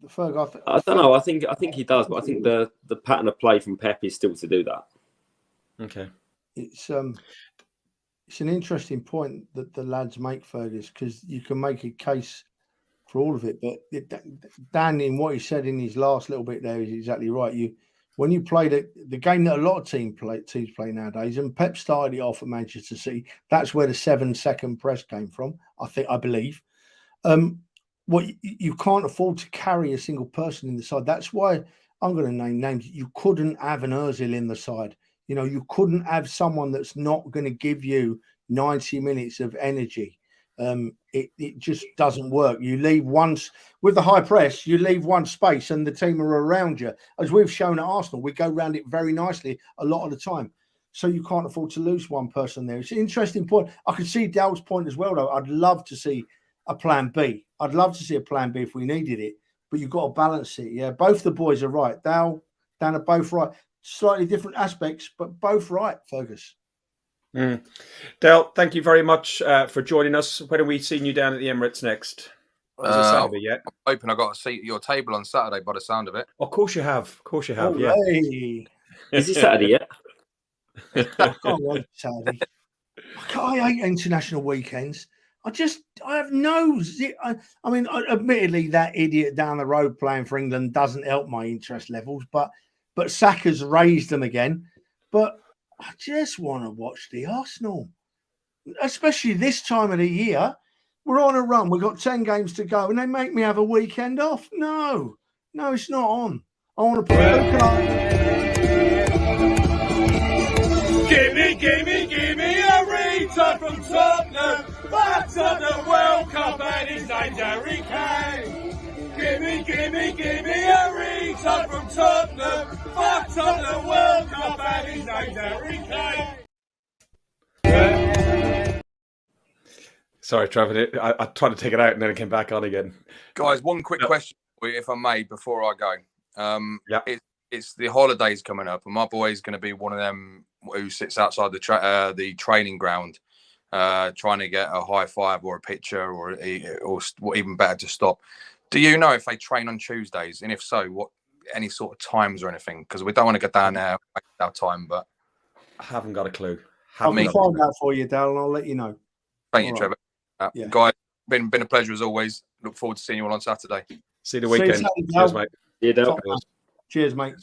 Ferg, I don't know. I think he does, but I think the pattern of play from Pep is still to do that. Okay. It's an interesting point that the lads make, Fergus, because you can make a case for all of it. But Dan, in what he said in his last little bit there, is exactly right. When you play the game that a lot of teams play nowadays, and Pep started it off at Manchester City, that's where the 7-second press came from. I believe. What you can't afford to carry a single person in the side. That's why I'm going to name names. You couldn't have an Ozil in the side. You know, you couldn't have someone that's not going to give you 90 minutes of energy. It just doesn't work. You leave once with the high press, you leave one space and the team are around you. As we've shown at Arsenal, we go around it very nicely a lot of the time. So you can't afford to lose one person there. It's an interesting point. I could see Dale's point as well, though. I'd love to see a plan B. I'd love to see a plan B if we needed it, but you've got to balance it. Yeah, both the boys are right. Dan are both right. Slightly different aspects, but both right, Fergus. Dale, thank you very much for joining us. When are we seeing you down at the Emirates next? Is it Saturday yet? I'm hoping I got a seat at your table on Saturday by the sound of it. Of course you have. Of course you have, yeah. Is it Saturday yet? I can't wait Saturday. I hate international weekends. I have no... I mean, admittedly, that idiot down the road playing for England doesn't help my interest levels, but Saka's raised them again. But I just want to watch the Arsenal, especially this time of the year. We're on a run. We've got 10 games to go, and they make me have a weekend off. No, it's not on. I want to play. Give me a retard from Tottenham. Back up the World Cup, and his name's Harry Kane. Give me a retard from Tottenham. Back up the World Cup, and his name's Harry Kane. Sorry, Trevor. I tried to take it out and then it came back on again. Guys, one quick question for you, if I may, before I go. It's the holidays coming up, and my boy's going to be one of them who sits outside the training ground, trying to get a high five or a picture, or even better, to stop. Do you know if they train on Tuesdays, and if so, what any sort of times or anything? Because we don't want to go down there waste our time. But I haven't got a clue. I'll find out for you, Dale, and I'll let you know. Thank you, Trevor. Guys, been a pleasure as always. Look forward to seeing you all on Saturday. See you the weekend. Cheers, mate. See you, Dale. Cheers, mate.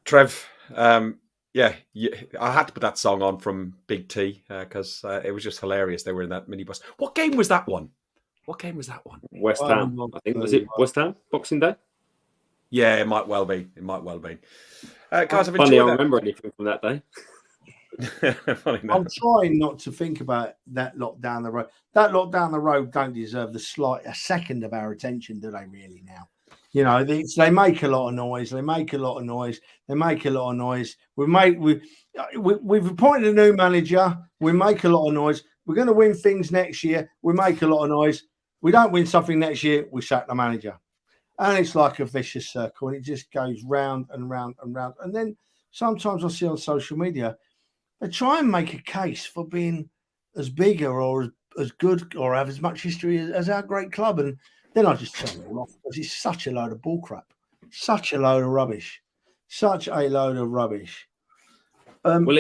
Trev, I had to put that song on from Big T because it was just hilarious. They were in that minibus. What game was that one? West Ham. I think, was it West Ham? Boxing Day? Yeah, it might well be. It might well be. Guys, I've Funny, I enjoyed that. remember anything from that day. Funny I'm trying not to think about that lot down the road. That lot down the road don't deserve a second of our attention, do they? Really now, you know, they make a lot of noise. We've appointed a new manager. We make a lot of noise. We're going to win things next year. We make a lot of noise. We don't win something next year. We sack the manager, and it's like a vicious circle, and it just goes round and round and round. And then sometimes I see on social media, they try and make a case for being as bigger or as good or have as much history as our great club. And then I just turn it all off because it's such a load of bullcrap, such a load of rubbish. Well,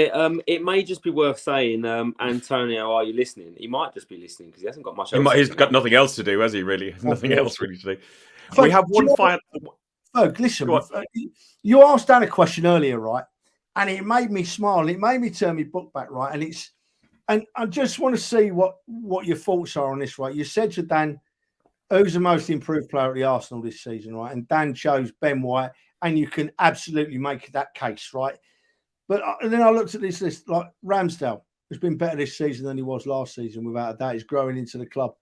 it may just be worth saying, Antonio, are you listening? He might just be listening because he hasn't got much else. He's got nothing else to do, has he, really? Nothing else really to do. Ferg, we have one final... Ferg, listen, you asked Dan a question earlier, right? And it made me smile. It made me turn my book back, right? And I just want to see what your thoughts are on this, right? You said to Dan, who's the most improved player at the Arsenal this season, right? And Dan chose Ben White, and you can absolutely make that case, right? But and then I looked at this list, like Ramsdale has been better this season than he was last season, without a doubt. He's growing into the club.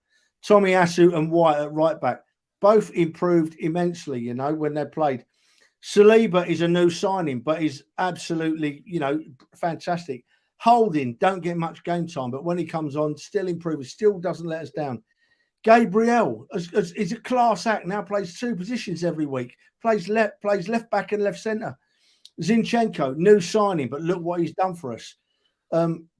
Tommy Asu and White at right back, both improved immensely, you know, when they played. Saliba is a new signing, but he's absolutely, you know, fantastic. Holding, don't get much game time, but when he comes on, still improves, still doesn't let us down. Gabriel is a class act, now plays two positions every week, plays left back and left centre. Zinchenko, new signing, but look what he's done for us.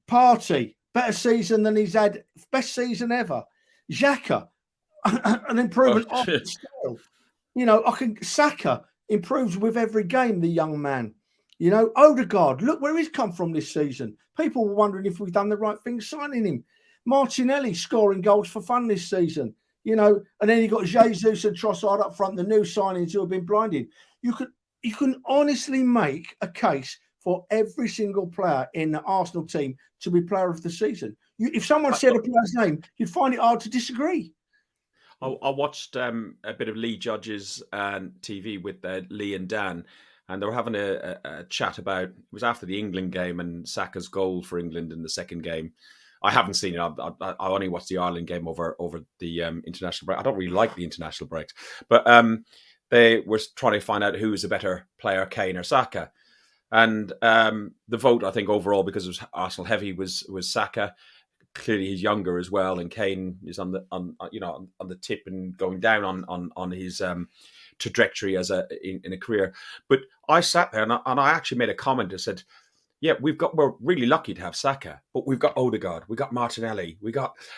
Partey, better season than he's had, best season ever. Xhaka, an improvement off the scale. You know, Saka improves with every game, the young man. You know, Odegaard, look where he's come from this season. People were wondering if we've done the right thing signing him. Martinelli scoring goals for fun this season. You know, and then you got Jesus and Trossard up front, the new signings who have been blinded. You can honestly make a case for every single player in the Arsenal team to be player of the season. If someone said a player's name, you'd find it hard to disagree. I watched a bit of Lee Judge's TV with Lee and Dan, and they were having a chat about, it was after the England game and Saka's goal for England in the second game. I haven't seen it. I only watched the Ireland game over the international break. I don't really like the international breaks, but they were trying to find out who was a better player, Kane or Saka. And the vote, I think, overall, because it was Arsenal heavy, was Saka. Clearly, he's younger as well, and Kane is on the tip and going down on his trajectory as in a career. But I sat there and I actually made a comment that said, "Yeah, we're really lucky to have Saka, but we've got Odegaard, we got Martinelli,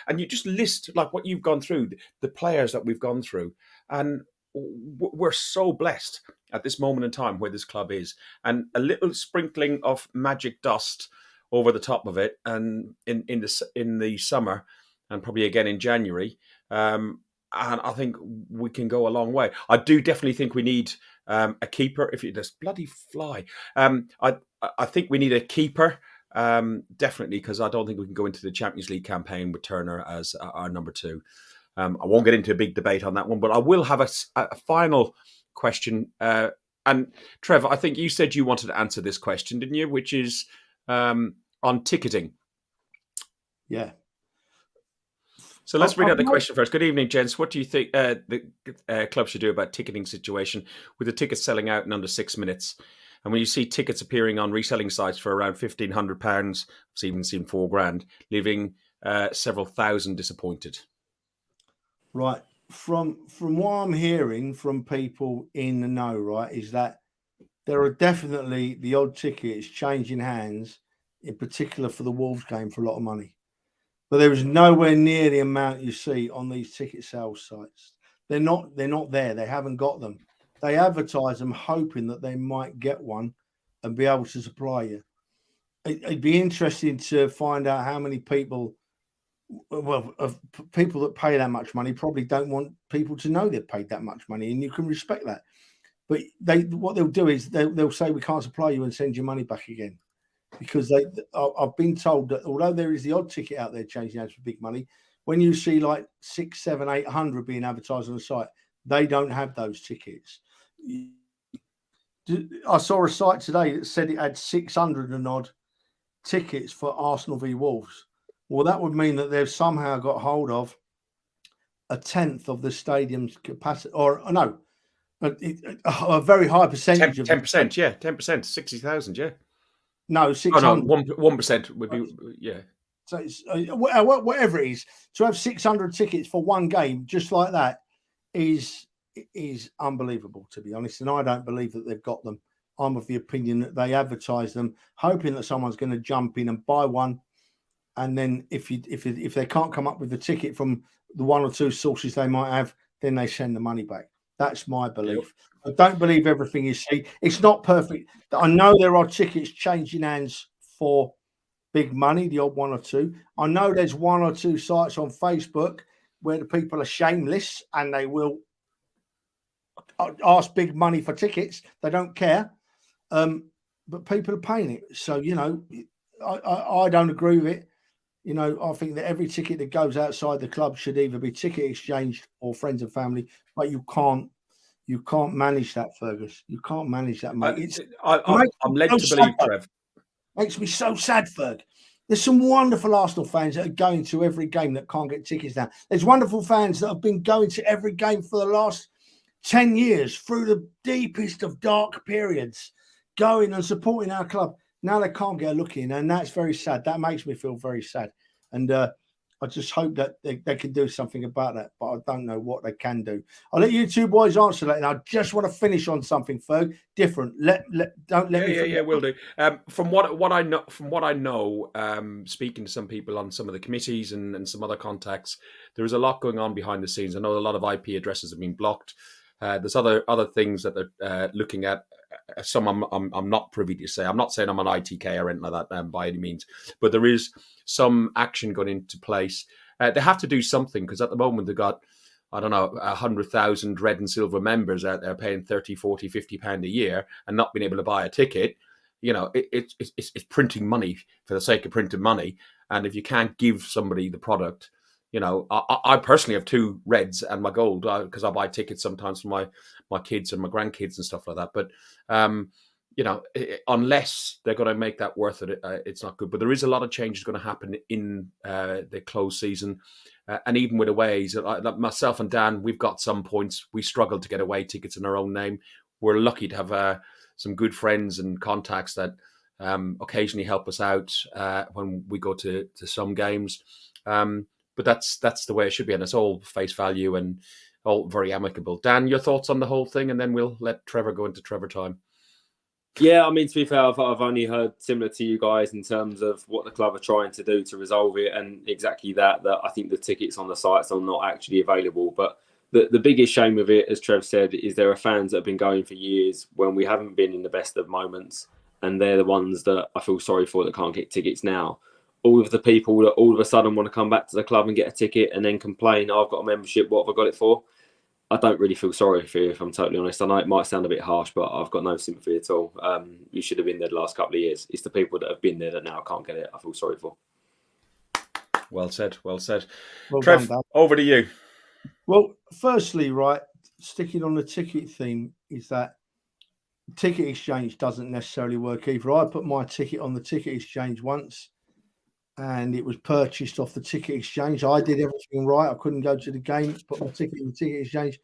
and you just list like what you've gone through, the players that we've gone through, and we're so blessed at this moment in time where this club is, and a little sprinkling of magic dust over the top of it, and in the summer, and probably again in January, and I think we can go a long way. I do definitely think we need a keeper. If you just bloody fly, I think we need a keeper, definitely, because I don't think we can go into the Champions League campaign with Turner as our number two. I won't get into a big debate on that one, but I will have a final question. And Trev, I think you said you wanted to answer this question, didn't you? Which is on ticketing. Yeah. So let's read out the question first. Good evening, gents. What do you think the club should do about ticketing situation with the tickets selling out in under 6 minutes? And when you see tickets appearing on reselling sites for around £1,500, I've even seen £4,000, leaving several thousand disappointed. Right. From what I'm hearing from people in the know, right, is that there are definitely the odd tickets changing hands, in particular for the Wolves game, for a lot of money. But there is nowhere near the amount you see on these ticket sales sites. They're not there. They haven't got them. They advertise them hoping that they might get one and be able to supply you. It'd be interesting to find out how many people, of people that pay that much money, probably don't want people to know they've paid that much money, and you can respect that. But what they'll do is they'll say we can't supply you and send your money back again, because I've been told that although there is the odd ticket out there changing hands for big money, when you see like 600, 700, 800 being advertised on the site, they don't have those tickets. I saw a site today that said it had 600 and odd tickets for Arsenal v Wolves. Well, that would mean that they've somehow got hold of a tenth of the stadium's capacity, or no, a very high percentage 10%, yeah, 10%, 60,000, yeah. No, 600. Oh, no, 1% would be, yeah. So it's, whatever it is, to have 600 tickets for one game just like that is unbelievable, to be honest. And I don't believe that they've got them. I'm of the opinion that they advertise them, hoping that someone's going to jump in and buy one. And then if they can't come up with the ticket from the one or two sources they might have, then they send the money back. That's my belief. I don't believe everything is. It's not perfect. I know there are tickets changing hands for big money, the odd one or two. I know there's one or two sites on Facebook where the people are shameless and they will ask big money for tickets. They don't care. But people are paying it. So, you know, I don't agree with it. You know, I think that every ticket that goes outside the club should either be ticket exchanged or friends and family, but you can't manage that, Fergus. You can't manage that, mate. I'm led to believe, Trev. Makes me so sad, Ferg. There's some wonderful Arsenal fans that are going to every game that can't get tickets now. There's wonderful fans that have been going to every game for the last 10 years through the deepest of dark periods, going and supporting our club. Now they can't get a look in, and that's very sad. That makes me feel very sad. And I just hope that they can do something about that, but I don't know what they can do. I'll let you two boys answer that. And I just want to finish on something, Ferg, different. Don't let me forget. Yeah, will do. From what I know, speaking to some people on some of the committees and some other contacts, there is a lot going on behind the scenes. I know a lot of IP addresses have been blocked. There's other things that they're looking at. Some I'm not privy to say. I'm not saying I'm an ITK or anything like that by any means, but there is some action going into place. They have to do something because at the moment they've got, I don't know, 100,000 red and silver members out there paying 30, 40, 50 pound a year and not being able to buy a ticket. You know, it's printing money for the sake of printing money. And if you can't give somebody the product, you know, I personally have 2 reds and my gold because I buy tickets sometimes for my kids and my grandkids and stuff like that. But, you know, unless they're going to make that worth it, it's not good. But there is a lot of changes going to happen in the closed season. And even with aways, like myself and Dan, we've got some points. We struggle to get away tickets in our own name. We're lucky to have some good friends and contacts that occasionally help us out when we go to some games. But that's the way it should be, and it's all face value and all very amicable. Dan, your thoughts on the whole thing, and then we'll let Trevor go into Trevor time. Yeah, I mean, to be fair, I've only heard similar to you guys in terms of what the club are trying to do to resolve it, and exactly that I think the tickets on the sites are not actually available. But the biggest shame of it, as Trev said, is there are fans that have been going for years when we haven't been in the best of moments, and they're the ones that I feel sorry for that can't get tickets now. All of the people that all of a sudden want to come back to the club and get a ticket and then complain, I've got a membership, what have I got it for? I don't really feel sorry for you, if I'm totally honest. I know it might sound a bit harsh, but I've got no sympathy at all. You should have been there the last couple of years. It's the people that have been there that now can't get it. I feel sorry for. Well said. Well Trev, done, over to you. Well, firstly, right, sticking on the ticket theme is that ticket exchange doesn't necessarily work either. I put my ticket on the ticket exchange once, and it was purchased off the ticket exchange. I did everything right. I couldn't go to the game, put my ticket in the ticket exchange.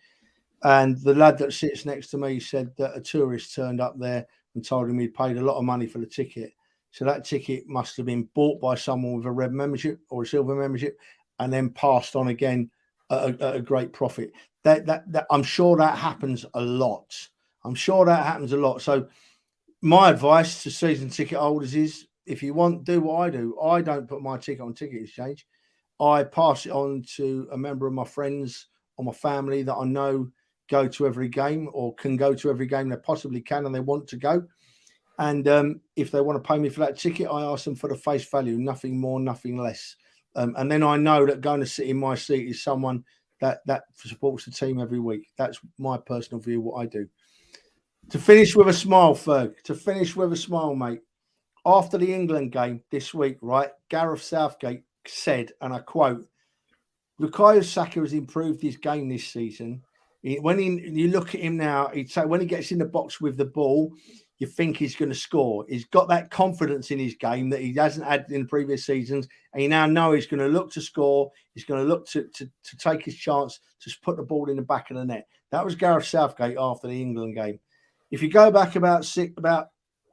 And the lad that sits next to me said that a tourist turned up there and told him he'd paid a lot of money for the ticket. So that ticket must have been bought by someone with a red membership or a silver membership and then passed on again at a great profit. That I'm sure that happens a lot. So my advice to season ticket holders is, if you want, do what I do. I don't put my ticket on ticket exchange. I pass it on to a member of my friends or my family that I know go to every game or can go to every game they possibly can and they want to go. And if they want to pay me for that ticket, I ask them for the face value, nothing more, nothing less. And then I know that going to sit in my seat is someone that supports the team every week. That's my personal view, what I do. To finish with a smile, Ferg. To finish with a smile, mate. After the England game this week, right, Gareth Southgate said, and I quote, "Bukayo Saka has improved his game this season. You look at him now, he'd say when he gets in the box with the ball, you think he's going to score. He's got that confidence in his game that he hasn't had in previous seasons, and you now know he's going to look to score. He's going to look to take his chance to put the ball in the back of the net. That was Gareth Southgate after the England game. If you go back about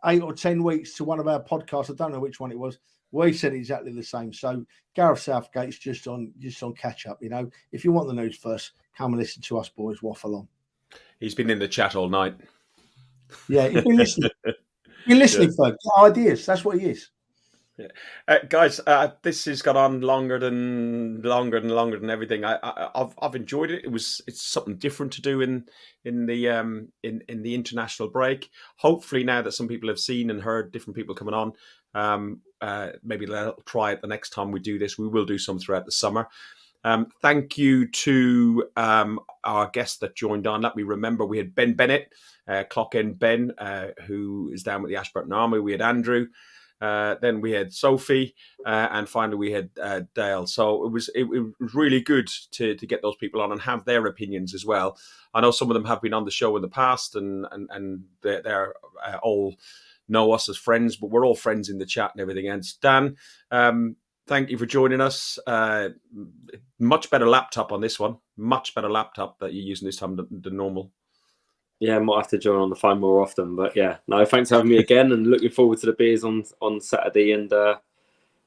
8 or 10 weeks to one of our podcasts, I don't know which one it was, we said exactly the same. So Gareth Southgate's just on catch up. If you want the news first, come and listen to us boys waffle on. He's been in the chat all night. Yeah, he's been listening. You're listening, folks. Ideas. That's what he is. Yeah. Guys, this has gone on longer than everything. I've enjoyed it. It's something different to do in the international break. Hopefully, now that some people have seen and heard different people coming on, maybe they'll try it the next time we do this. We will do some throughout the summer. Thank you to our guests that joined on. Let me remember, we had Ben Bennett, Clock End Ben, who is down with the Ashburton Army. We had Andrew. Then we had Sophie, and finally we had Dale. So it was really good to get those people on and have their opinions as well. I know some of them have been on the show in the past, and they're all know us as friends, but we're all friends in the chat and everything else. Dan, thank you for joining us. Much better laptop on this one. Much better laptop that you're using this time than normal. Yeah, I might have to join on the phone more often. But yeah, no, thanks for having me again, and looking forward to the beers on Saturday. And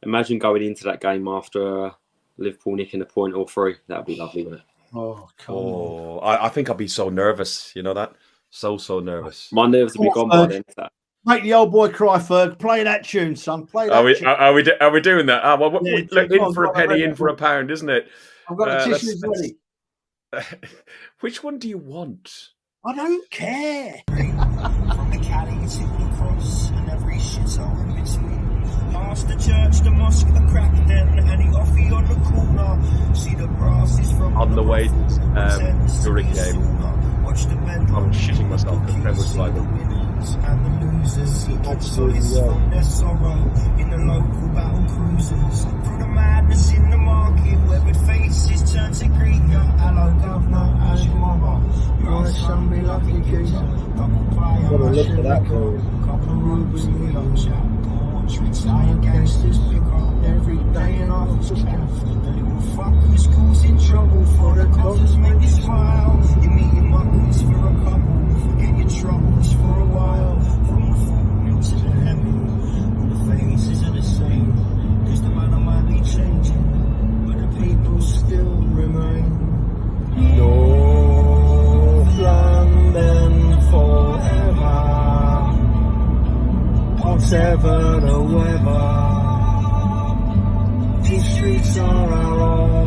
imagine going into that game after Liverpool nicking a point or 3. That'd be lovely, wouldn't it? Oh, come on. I think I'd be so nervous. You know that? So nervous. My nerves will be gone by then. Make the old boy cry, Ferg. Play that tune, son. Play that tune. Are we doing that? Well, Yeah, look, come in on, for a come on, penny, ready. in for a pound, isn't it? I've got the tissues ready. Which one do you want? I don't care. From the Cali to the cross and every shithole in between. Past the church, the mosque, the crack den, and the offie on the corner. See the brasses from on the way to Rick game. I was shitting myself because Trev was like and the losers see exodus from their sorrow in the local battle cruisers. Through the madness in the market, where with faces turn to greet ya. Hello, governor, how's your mama? Your son be lucky geezer. Double pie, Gotta look for that goal. couple of rubles in the young chat. Porch, retired gangsters pick up every day and after scaff. The little fuckers causing trouble for the causes make you smile. You're meeting muckers for a couple. Forget your troubles for a while. From the footman to the heaven, the faces are the same. Cause the manner might be changing, but the people still remain. North London forever, whatever the weather, these streets are our own.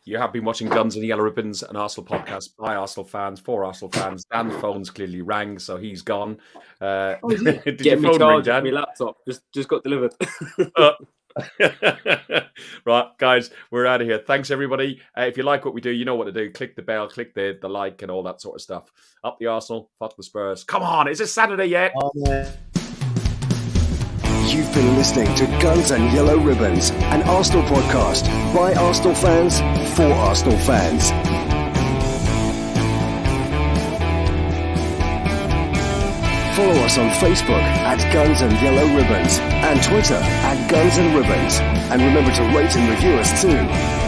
You have been watching Guns and Yellow Ribbons, an Arsenal podcast by Arsenal fans for Arsenal fans. Dan's phone's clearly rang, so he's gone. Did Get your me phone ring, charged. Dan? My laptop just got delivered. Right, guys, we're out of here. Thanks, everybody. If you like what we do, you know what to do. Click the bell, click the like, and all that sort of stuff. Up the Arsenal, fuck the Spurs. Come on, is it Saturday yet? Oh, man. You've been listening to Guns and Yellow Ribbons, an Arsenal podcast by Arsenal fans for Arsenal fans. Follow us on Facebook at Guns and Yellow Ribbons and Twitter at Guns and Ribbons. And remember to rate and review us too.